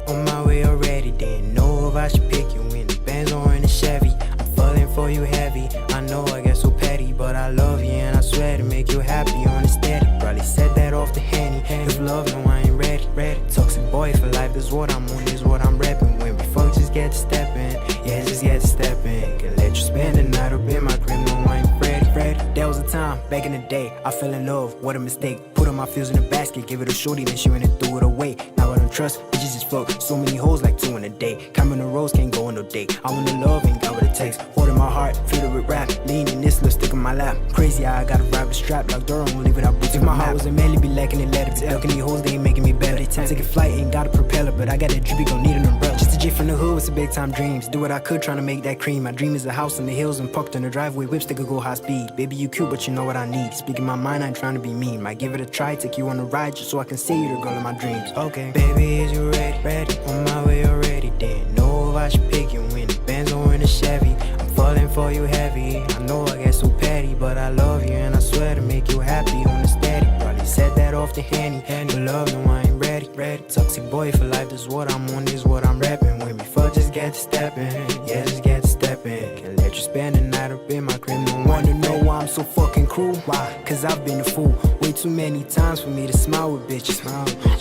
On my way already. Didn't know if I should pick you in the Benz or in the Chevy. I'm falling for you heavy. I know I get so petty, but I love you and I swear to make you happy on the steady. Probably said that off the Henny. If love, no, I ain't ready. Toxic boy for life, this what I'm on, this what I'm repping. When we fuck, just get to stepping. Yeah, just get to stepping. Can let you spend the night up in my crib, no, I ain't ready. There was a time back in the day I fell in love, what a mistake. Put all my feels in a basket, give it a shorty, then she ran and threw it away. Now I don't trust, bitches just fuck so many hoes like 2 in a day. Coming to rose, can't go on no date. I want to love, ain't got not what it takes. Holding my heart, fill it with rap. Leaning this little stick in my lap. Crazy how I gotta ride with strap. Like Dora, won't leave without boots. If my heart was a manly, be lacking it, let it be. Ducking these hoes, they ain't making me better. They taking flight, ain't got a propeller, but I got that drippy, gon' need an umbrella. Just a J from the hood with some big time dreams. Do what I could, trying to make that cream. My dream is a house in the hills and parked in the driveway. Whips that could go high speed. Baby, you cute, but you know what I need. Speaking my mind, I ain't trying to be mean. Might give it a try, take you on a ride, just so I can see you the girl of my dreams. Okay, baby, is you ready? Ready, on my way already. Didn't know if I should pick you in the Benz or in the Chevy. I'm falling for you heavy. I know I get so petty, but I love you and I swear to make you happy on the steady. Probably said that off the Henny. But love, no, I ain't ready. Toxic boy for life, this is what I'm on, this is what I'm rapping. When we fuck, just get to stepping. Yeah, just get to stepping. Can't let you spend the night up in my crib. No wanna know why I'm so fucking cruel. Why? Cause I've been a fool way too many times for me to smile with bitches.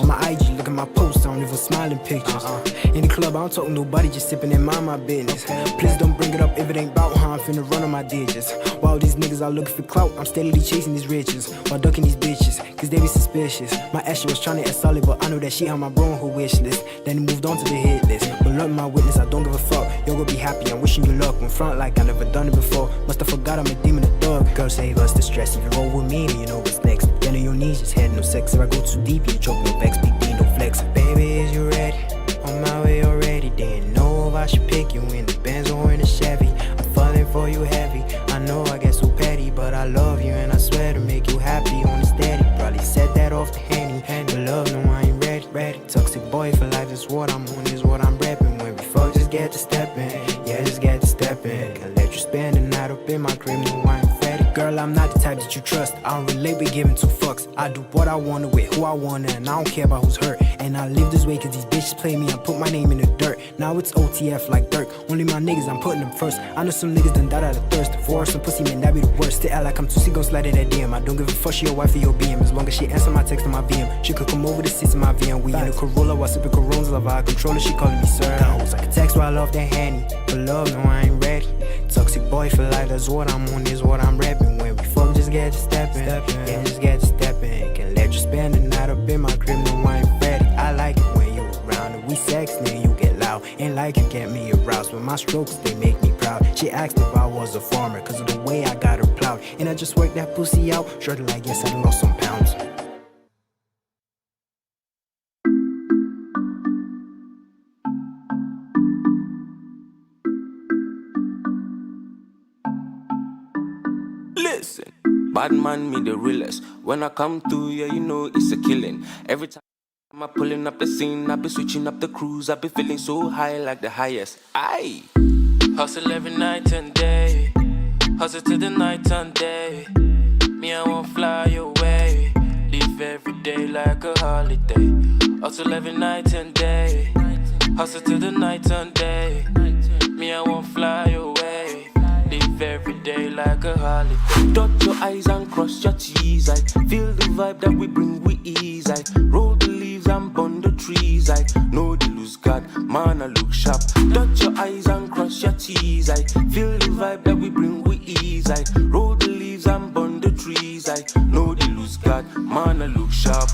On my IG, look at my posts, I don't even smile in pictures. In the club, I don't talk to nobody, just sipping and mind my business. Please don't bring it up if it ain't about how I'm finna run on my digits. While these niggas are looking for clout, I'm steadily chasing these riches. While ducking these bitches, cause they be suspicious. My ex, she was trying to act solid, but I know that she had my bro on her wish list. Then he moved on to the hit list. But look, my witness, I don't give a fuck. You're gonna be happy, I'm wishing you luck. When front like I never done it before. Must've forgot I'm a demon, a thug. Girl, save us the stress. If you roll with me, then you know what's next. Then on your knees, just head no sex. If I go too deep, you choke, no vex. Big D, no flex. Baby, is you ready? On my way already. Didn't know if I should pick you in the Benz or in the Chevy. I'm falling for you heavy. I know I get so petty, but I love you and I swear to make you happy on the steady. Probably said that off the Henny. But love, no, I ain't ready. Toxic boy for life, is what I'm on, is what I'm rapping. When we fuck, just get to stepping. Yeah, just get to stepping. Can't let you spend the night up in my crib, no, I ain't ready. Girl, I'm not the type that you trust. I don't relate with giving two fucks. I do what I wanna with who I wanna, and I don't care about who's hurt. And I live this way cause these bitches play me and put my name in the dirt. Now it's OTF like Dirk. Only my niggas, I'm putting them first. I know some niggas done died out of thirst. For some pussy, man, that be the worst. Still act like I'm Tusi, gon' slide in that DM. I don't give a fuck, she your wife or your BM. As long as she answer my text on my VM. She could come over to sit in my VM. We in a Corolla while sipping Coronas. Love how I control her, she calling me sir. Got hoes like a text while I love that Handy. For love, no, I ain't ready. Toxic boy for life, that's what I'm on, is what I'm rapping. When we fuck, just get to stepping. Yeah, just get to stepping. Can't let you spend the night up in my crib, no, I ain't ready. I like it when you around. If we sex, then you get loud. Ain't like you get me aroused. But my strokes, they make me proud. She asked if I was a farmer, cause of the way I got her plowed. And I just worked that pussy out. Shorty like, yes, I done lost some pounds. Listen, bad man me the realest. When I come through, yeah, you know it's a killing. Every time I'm pulling up the scene, I be switching up the cruise. I be feeling so high like the highest. Aye. Hustle every night and day. Hustle till the night and day. Me, I won't fly away. Live every day like a holiday. Hustle every night and day. Hustle till the night and day. Me, I won't fly away. Live every day like a holiday. Dot your eyes and cross your T's. I feel the vibe that we bring with ease. I roll the leaves and burn the trees. I know the loose God, man, I look sharp. Dot your eyes and cross your T's. I feel the vibe that we bring with ease. I roll the leaves and burn the trees. I know the loose God, man, I look sharp.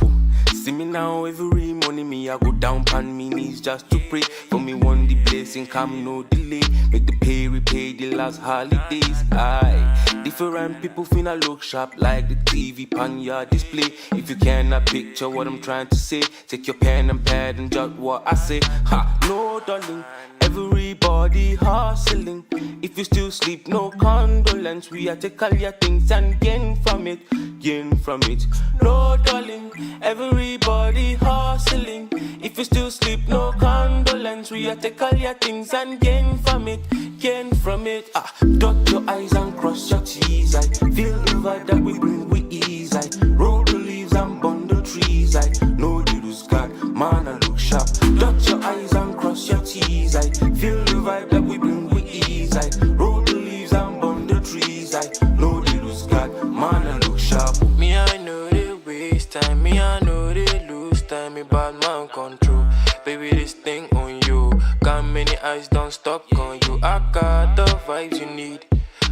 See me now every morning, me I go down on me knees just to pray. For me one the blessing come no delay. Make the pay repay the last holidays. Aye, different people finna look sharp like the TV pan your display. If you cannot picture what I'm trying to say, take your pen and pad and jot what I say. Ha, no darling, everybody hustling. If you still sleep, no condolence. We are take all your things and gain from it. Gain from it. No darling, everybody hustling. If you still sleep, no condolence. We are take all your things and gain from it. Gain from it. Dot your eyes and cross your T's. I feel the vibe that we bring with ease. I roll the leaves and burn the trees. I know the loose God, man, I look sharp. Dot your eyes and cross your T's. I feel the vibe that we bring with ease. I roll the leaves and burn the trees. I know the loose God, man, I look sharp. Me, I know they waste time. Me, I know they lose time. Me, bad man control. Baby, this thing on you. Got many eyes, don't stop on you. I got the vibes you need.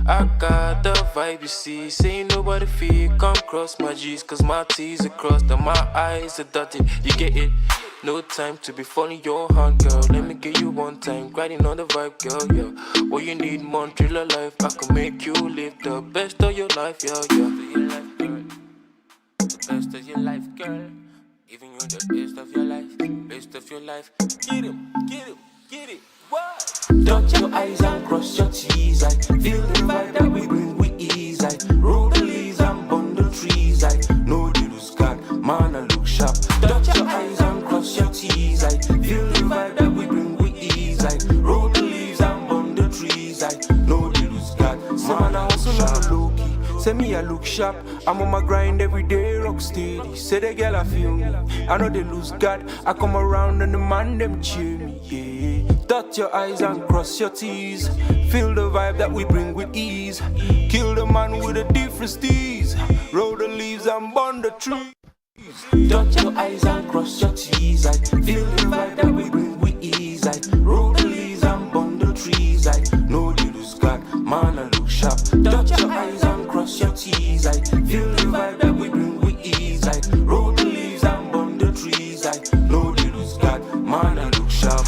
I got the vibe you see. Say nobody feel. Come cross my G's, cause my T's are crossed and my eyes are dotted. You get it? No time to be falling your heart, girl. Let me give you one time, grinding on the vibe, girl, yeah. What you need, Montreal life, I can make you live the best of your life, yeah, yeah. The best of your life, girl. Giving you the best of your life, best of your life. Get him, get him, get it. What? Dot your eyes and cross your T's. I feel the vibe that we bring with ease. I roll the leaves and bundle trees. I know the lose God, man, I look sharp. Dot your eyes and cross your T's. I feel the vibe that we bring with ease. I roll the leaves and bundle trees. I know the lose God, man, I hustle on the low key. Say me I look sharp, I'm on my grind every day, rock steady. Say the girl I feel me, I know they lose God. I come around and the man them cheer me, yeah. Dot your eyes and cross your T's. Feel the vibe that we bring with ease. Kill the man with a different steez. Roll the leaves and burn the trees. Dot your eyes and cross your T's. I feel the vibe that we bring with ease. I roll the leaves and burn the trees. I know they lose God, man I look sharp. Dot your eyes and cross your T's. I feel the vibe that we bring with ease. I roll the leaves and burn the trees. I know they lose God, man I look sharp.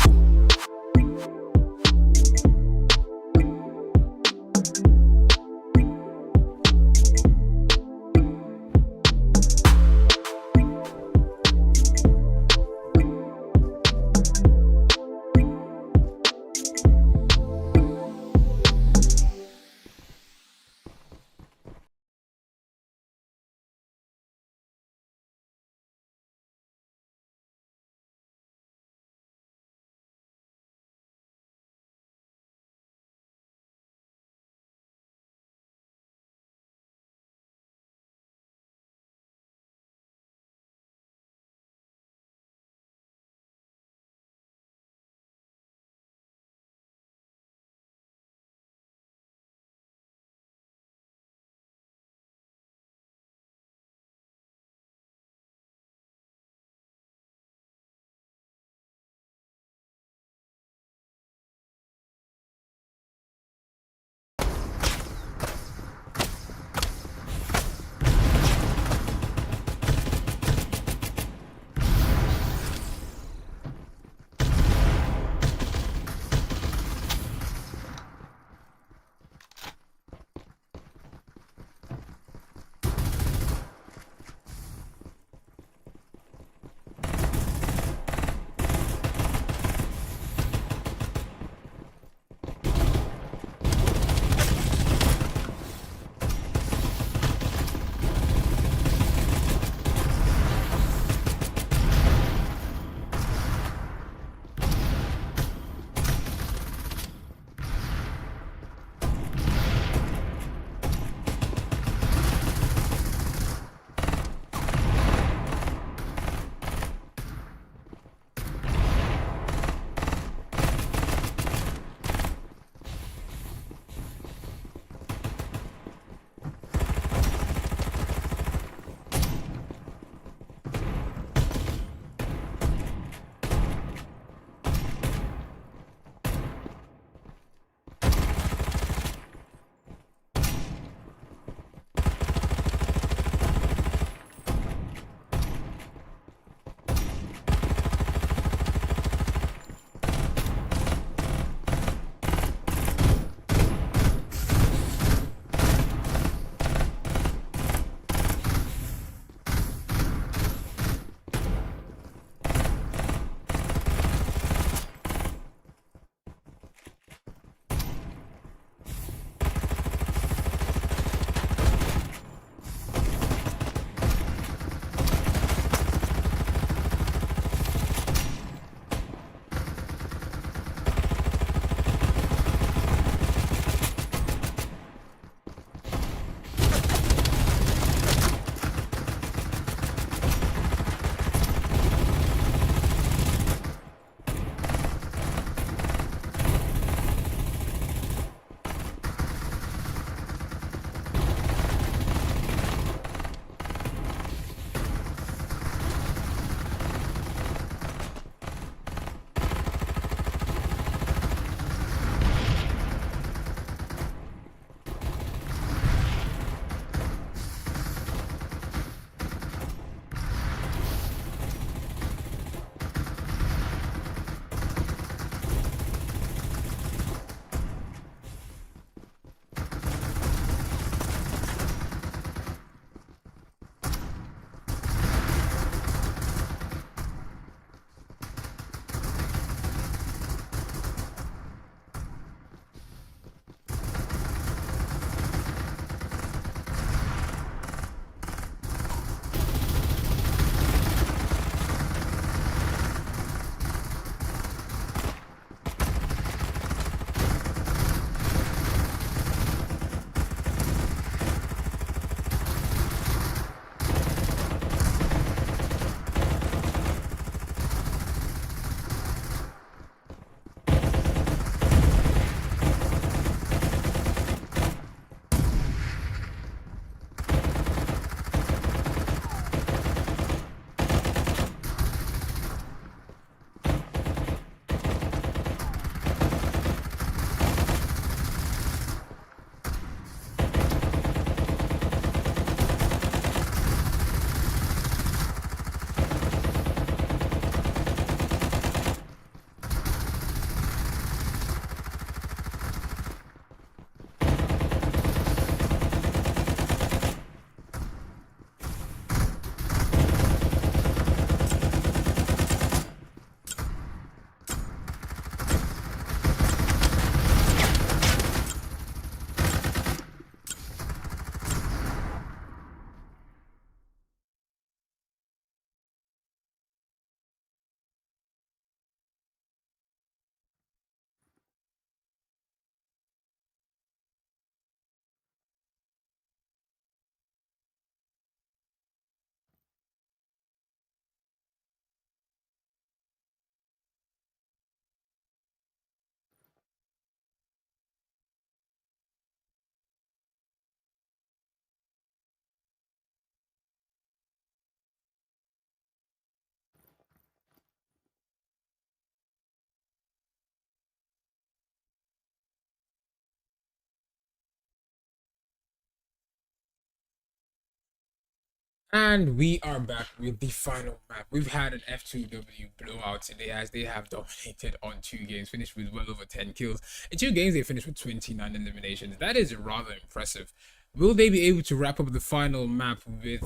And we are back with the final map. We've had an F2W blowout today as they have dominated on 2 games, finished with well over 10 kills. In 2 games, they finished with 29 eliminations. That is rather impressive. Will they be able to wrap up the final map with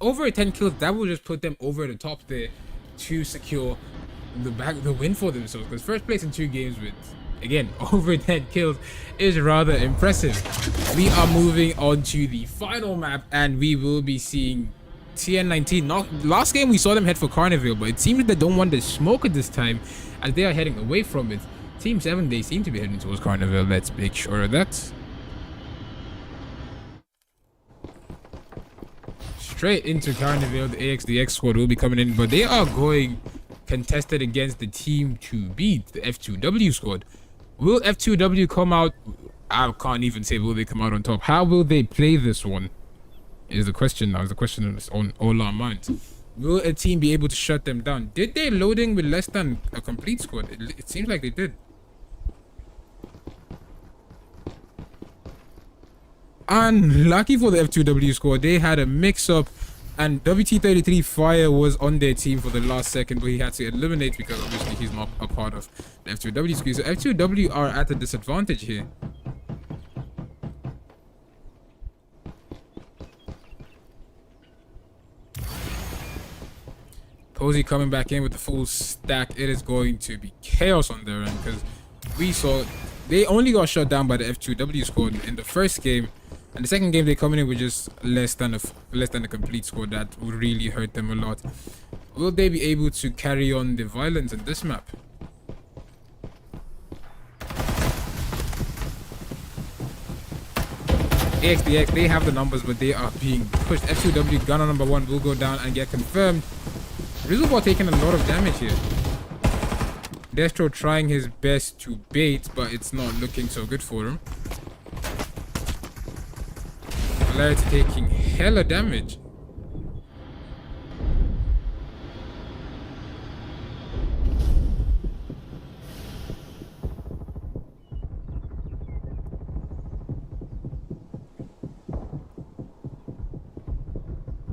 over 10 kills? That will just put them over the top there to secure the win for themselves. Because first place in 2 games with, again, over 10 kills is rather impressive. We are moving on to the final map and we will be seeing TN19. Last game we saw them head for Carnival, but it seems they don't want the smoke at this time as they are heading away from it. Team 7, they seem to be heading towards Carnival. Let's make sure of that. Straight into Carnival, the AXDX squad will be coming in, but they are going contested against the team to beat, the F2W squad. Will F2W come out? I can't even say will they come out on top. How will they play this one is the question now. Is the question on all our minds. Will a team be able to shut them down? Did they loading with less than a complete squad? It seems like they did. Unlucky for the F2W squad, they had a mix-up and WT33 Fire was on their team for the last second, but he had to eliminate because obviously he's not a part of the F2W squad. So F2W are at a disadvantage here. Posey coming back in with the full stack. It is going to be chaos on their end because we saw they only got shut down by the F2W squad in the first game. And the second game, they coming in with just less than a complete squad. That would really hurt them a lot. Will they be able to carry on the violence in this map? AXDX, they have the numbers, but they are being pushed. F2W gunner number 1 will go down and get confirmed. Rizzleball taking a lot of damage here. Destro trying his best to bait, but it's not looking so good for him. Farlight taking hella damage.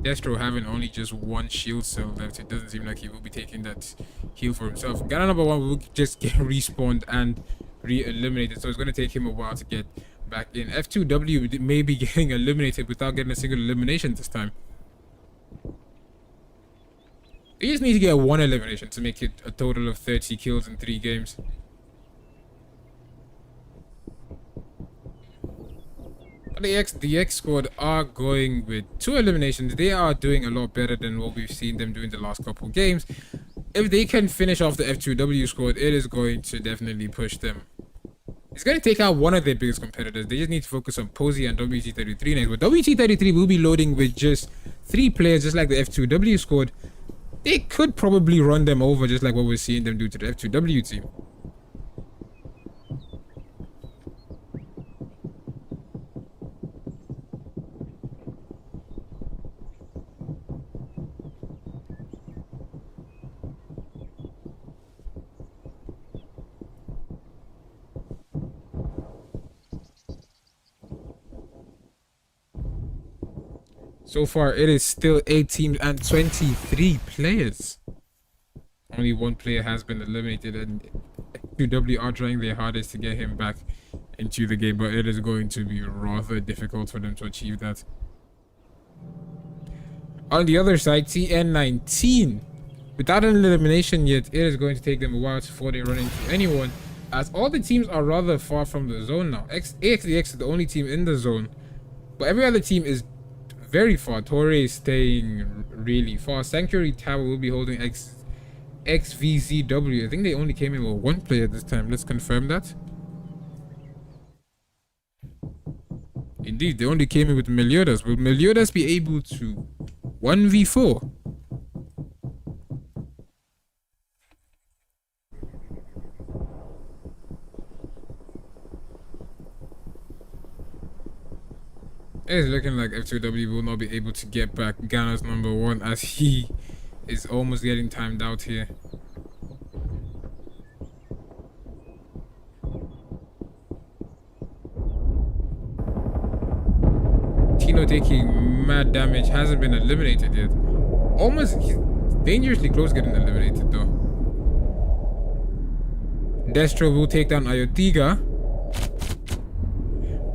Destro having only just 1 shield cell left. It doesn't seem like he will be taking that heal for himself. Gunner number 1 will just get respawned and re-eliminated, so it's going to take him a while to get back in. F2W may be getting eliminated without getting a single elimination this time. They just need to get 1 elimination to make it a total of 30 kills in 3 games. But the DX squad are going with 2 eliminations. They are doing a lot better than what we've seen them doing the last couple games. If they can finish off the F2W squad, it is going to definitely push them. It's going to take out one of their biggest competitors. They just need to focus on Posey and WT33 next. But WT33 will be loading with just 3 players, just like the F2W squad. They could probably run them over, just like what we're seeing them do to the F2W team. So far, it is still 8 teams and 23 players. Only 1 player has been eliminated, and FW are trying their hardest to get him back into the game, but it is going to be rather difficult for them to achieve that. On the other side, TN19, without an elimination yet, it is going to take them a while before they run into anyone, as all the teams are rather far from the zone now. AXDX is the only team in the zone, but every other team is very far. Torre is staying really far. Sanctuary Tower will be holding XVZW. I think they only came in with 1 player this time. Let's confirm that. Indeed, they only came in with Meliodas. Will Meliodas be able to 1v4? It's looking like F2W will not be able to get back Ghana's number 1 as he is almost getting timed out here. Tino taking mad damage, hasn't been eliminated yet. Almost dangerously close getting eliminated though. Destro will take down Ayotiga.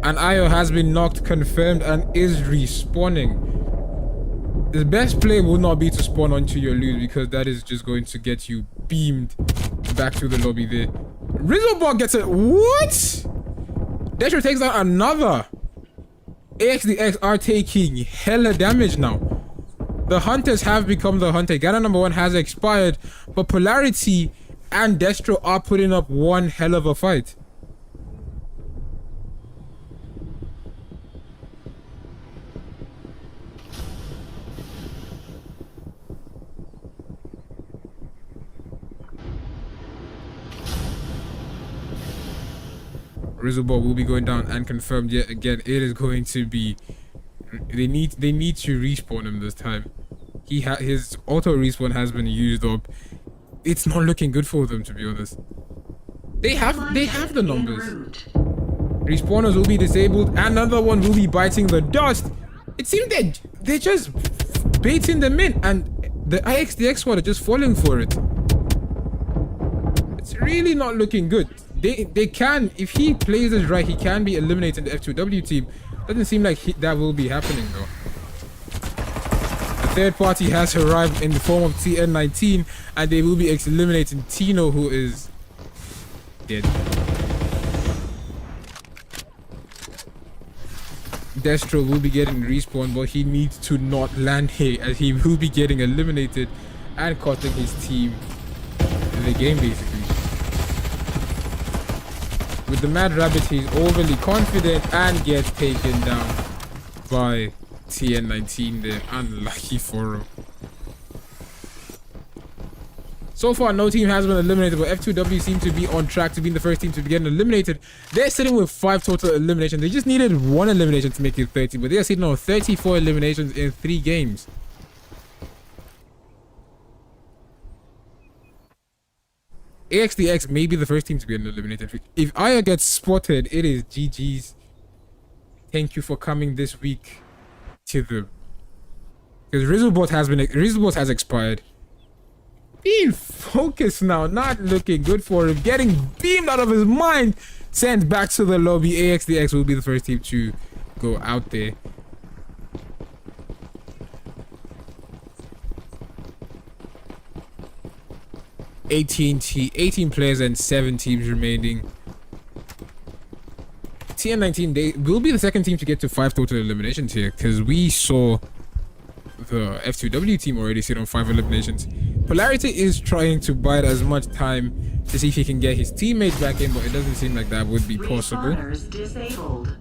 And Ayo has been knocked, confirmed, and is respawning. The best play will not be to spawn onto your loot because that is just going to get you beamed back to the lobby there. Rizzlebot gets it. What? Destro takes down another. AXDX are taking hella damage now. The hunters have become the hunter. Ghana number 1 has expired, but Polarity and Destro are putting up one hell of a fight. Rizzlebot will be going down and confirmed yet again. It is going to be. They need to respawn him this time. His auto respawn has been used up. It's not looking good for them, to be honest. They have the numbers. Respawners will be disabled. Another one will be biting the dust. It seems that they're just baiting them in, and the IXDX squad are just falling for it. It's really not looking good. They can, if he plays this right, he can be eliminated in the F2W team. Doesn't seem like that will be happening though. A third party has arrived in the form of TN19, and they will be eliminating Tino, who is dead. Destro will be getting respawn, but he needs to not land here, as he will be getting eliminated and costing his team the game basically. With the Mad Rabbit, he's overly confident and gets taken down by TN19 there. Unlucky for him. So far, no team has been eliminated, but F2W seem to be on track to be the first team to be getting eliminated. They're sitting with 5 total eliminations. They just needed 1 elimination to make it 30, but they are sitting on 34 eliminations in 3 games. AXDX may be the first team to be eliminated. If Aya gets spotted, it is GG's. Thank you for coming this week to the... Because Rizzlebot has expired. Being focused now, not looking good for him. Getting beamed out of his mind. Sent back to the lobby. AXDX will be the first team to go out there. $18 18 players and 7 teams remaining. TN19, they will be the second team to get to 5 total eliminations here, because we saw the F2W team already sit on 5 eliminations. Polarity is trying to bide as much time to see if he can get his teammates back in, but it doesn't seem like that would be possible. Respawners disabled.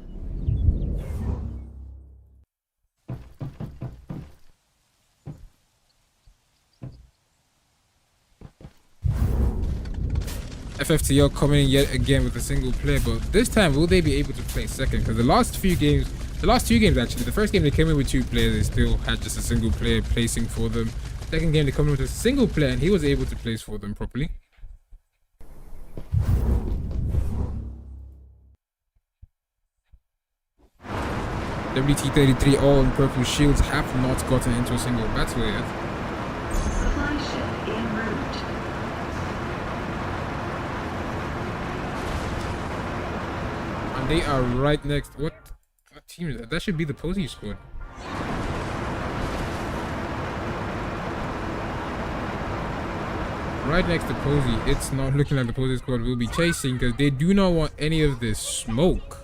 FFTL coming in yet again with a single player, but this time will they be able to play second? Because the last 2 games actually, the first game they came in with 2 players, they still had just a single player placing for them. Second game they come in with a single player and he was able to place for them properly. WT33 all in purple shields have not gotten into a single battle yet. Supply ship en route. And they are right next. What team is that? That should be the Posey squad. Right next to Posey. It's not looking like the Posey squad will be chasing, because they do not want any of this smoke.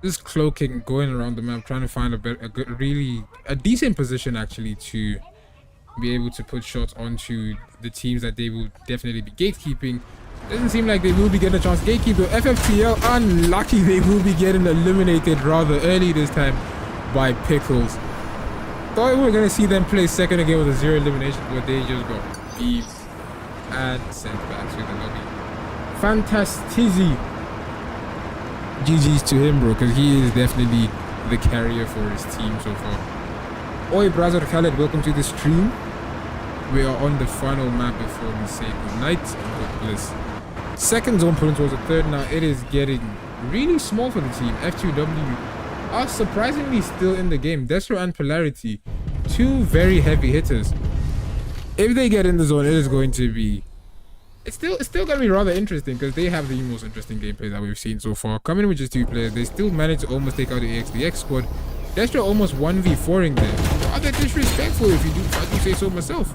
Just cloaking, going around the map, trying to find a decent position actually to be able to put shots onto the teams that they will definitely be gatekeeping. Doesn't seem like they will be getting a chance to gatekeep, though. FFTL, unlucky, they will be getting eliminated rather early this time by Pickles. Thought we were going to see them play second again with a 0 elimination, but they just got beat and sent back to the lobby. Fantastizi. GG's to him, bro, because he is definitely the carrier for his team so far. Oi, brother Khaled, welcome to the stream. we are on the final map before we say goodnight and good bliss. Second zone pulling towards the third now. It is getting really small for the team. F2W are surprisingly still in the game. Destro and Polarity, two very heavy hitters. If they get in the zone, it is going to be... It's still going to be rather interesting because they have the most interesting gameplay that we've seen so far. Coming in with just two players, they still managed to almost take out the AXDX squad. Destro almost 1v4ing them. Rather disrespectful if you do say so myself.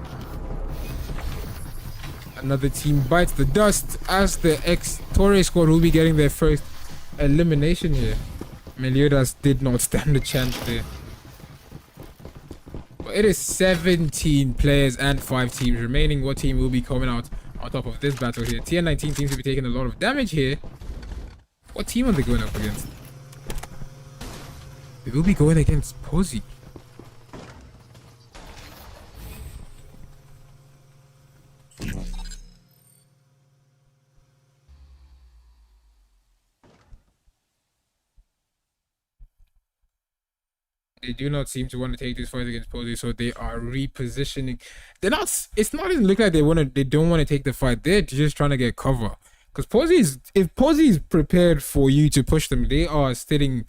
Another team bites the dust as the ex-Torre squad will be getting their first elimination here. Meliodas did not stand a chance there. But it is 17 players and 5 teams remaining. What team will be coming out on top of this battle here? TN19 seems to be taking a lot of damage here. What team are they going up against? They will be going against Posey. They do not seem to want to take this fight against Posey, so they are repositioning. They're not. It's not even look like they don't want to take the fight. They're just trying to get cover. Because if Posey is prepared for you to push them, they are sitting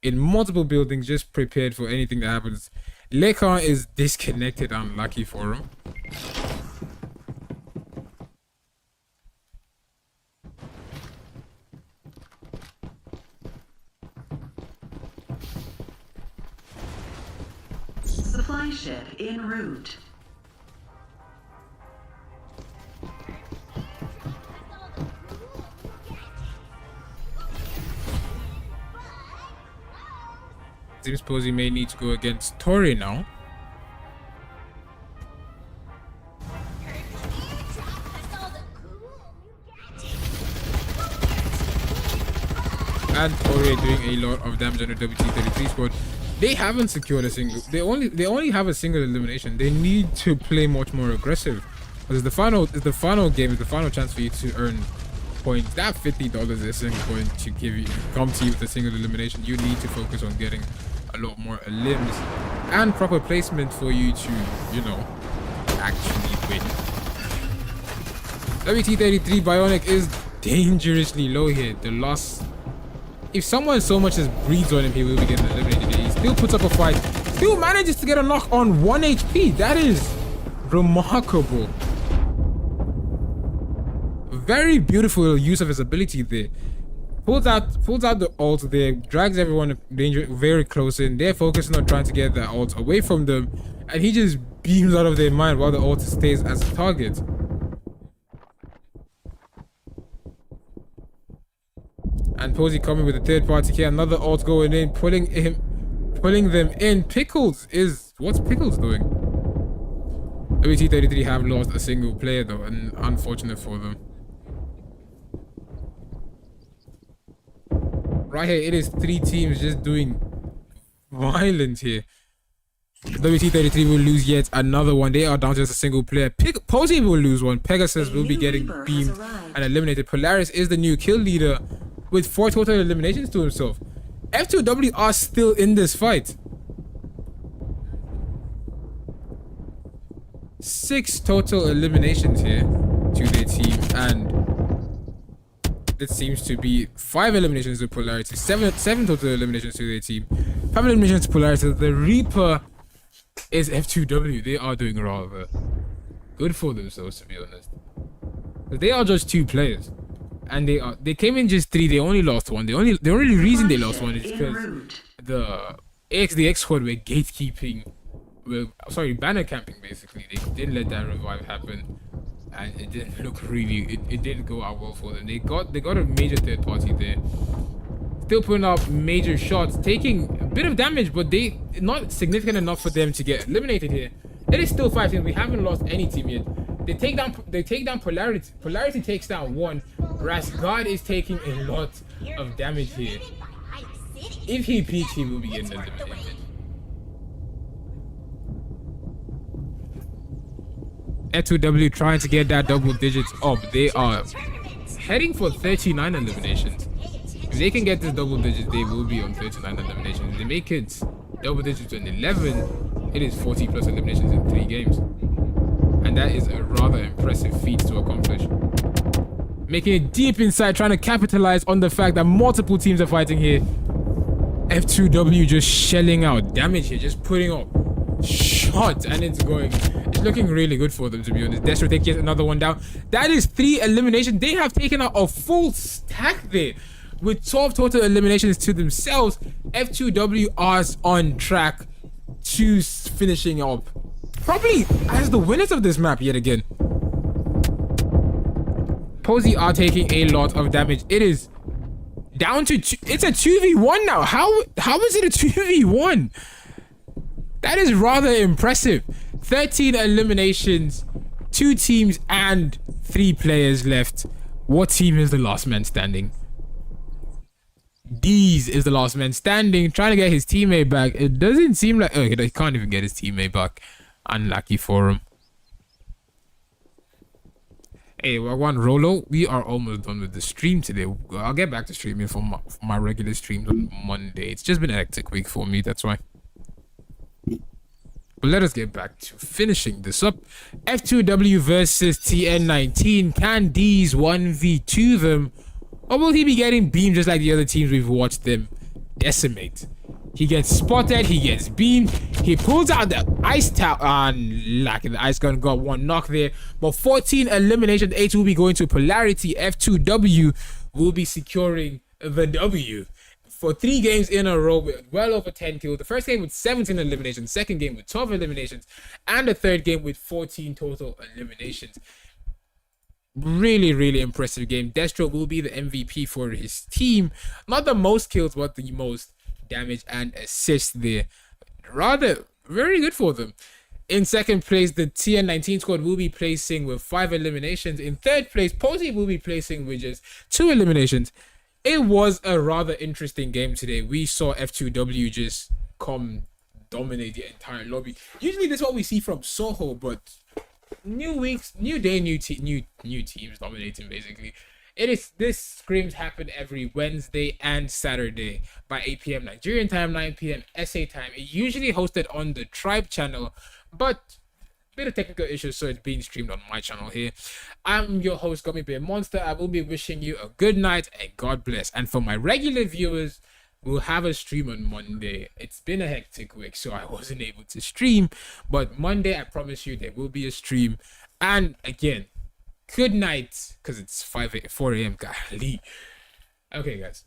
in multiple buildings, just prepared for anything that happens. Lekan is disconnected. Unlucky for him. Supply ship en route. Seems Posey may need to go against Tori now. And Tori doing a lot of damage on the WT33 squad. They haven't secured a single. They only have a single elimination. They need to play much more aggressive. Because the final game is the final chance for you to earn points. That $50 isn't going to come to you with a single elimination. You need to focus on getting a lot more elims and proper placement for you to, you know, actually win. WT33 Bionic is dangerously low here. The loss. If someone so much as breathes on him, he will be getting eliminated. He still puts up a fight. Still manages to get a knock on 1 HP. That is remarkable. Very beautiful use of his ability there. Pulls out the ult there. Drags everyone very close in. They're focusing on trying to get the ult away from them. And he just beams out of their mind while the ult stays as a target. And Posey coming with a third party here. Another ult going in, pulling them in. Pickles is... What's Pickles doing? WT33 have lost a single player though, and unfortunate for them. Right here, it is 3 teams just doing violent here. WT33 will lose yet another one. They are down to just a single player. Posey will lose one. Pegasus will be getting beamed and eliminated. Polaris is the new kill leader with 4 total eliminations to himself. F2W are still in this fight. 6 total eliminations here to their team, and it seems to be 5 eliminations to Polarity, 7 total eliminations to their team, 5 eliminations to Polarity. The Reaper is F2W. They are doing rather good for themselves, to be honest. They are just 2 players. And they came in just 3. They only lost 1. The only reason they lost 1 is because the AXDX squad were gatekeeping, banner camping basically. They didn't let that revive happen, and it didn't look really. It didn't go out well for them. They got a major third party there, still putting up major shots, taking a bit of damage, but they not significant enough for them to get eliminated here. It is still 5 teams. We haven't lost any team yet. They take down Polarity. Polarity takes down 1. Rasgard is taking a lot of damage here. If he peaks, he will be getting eliminated. F2W trying to get that double digits up. They are heading for 39 eliminations. If they can get this double digits, they will be on 39 eliminations. If they make it double digits on 11, it is 40 plus eliminations in 3 games. and that is a rather impressive feat to accomplish. Making it deep inside, trying to capitalize on the fact that multiple teams are fighting here. F2W just shelling out damage here, just putting up shots, and it's looking really good for them, to be honest. Destro takes another one down. That is 3 eliminations. They have taken out a full stack there with 12 total eliminations to themselves. F2W are on track to finishing up probably as the winners of this map yet again. Posey are taking a lot of damage. It is down to it's a 2v1 now. How is it a 2v1? That is rather impressive. 13 eliminations, 2 teams and 3 players left. What team is the last man standing? Deez is the last man standing, trying to get his teammate back. It doesn't seem like... Oh, he can't even get his teammate back. Unlucky for him. Hey, Wagwan Rolo, we are almost done with the stream today. I'll get back to streaming for my regular streams on Monday. It's just been a hectic week for me, that's why. But let us get back to finishing this up. F2W versus TN19. Can Deez 1v2 them? Or will he be getting beamed just like the other teams we've watched them decimate? He gets spotted, he gets beamed, he pulls out the ice towel, and the ice gun got 1 knock there. But 14 eliminations, 8 will be going to Polarity. F2W will be securing the W for 3 games in a row with well over 10 kills. The first game with 17 eliminations, second game with 12 eliminations, and the third game with 14 total eliminations. Really, really impressive game. Destro will be the MVP for his team. Not the most kills, but the most damage and assists there. Rather, very good for them. In second place, the TN19 squad will be placing with 5 eliminations. In third place, Posey will be placing with just 2 eliminations. It was a rather interesting game today. We saw F2W just come dominate the entire lobby. Usually this is what we see from Soho, but new weeks, new day, new teams dominating basically. This scrims happen every Wednesday and Saturday by 8 p.m. Nigerian time, 9 p.m. SA time. It usually hosted on the Tribe channel, but a bit of technical issues, so it's being streamed on my channel here. I'm your host, Gummy Bear Monster. I will be wishing you a good night and God bless. And for my regular viewers, we'll have a stream on Monday. It's been a hectic week, so I wasn't able to stream, but Monday, I promise you, there will be a stream. And again, good night, because it's 4 a.m. Golly. Okay, guys.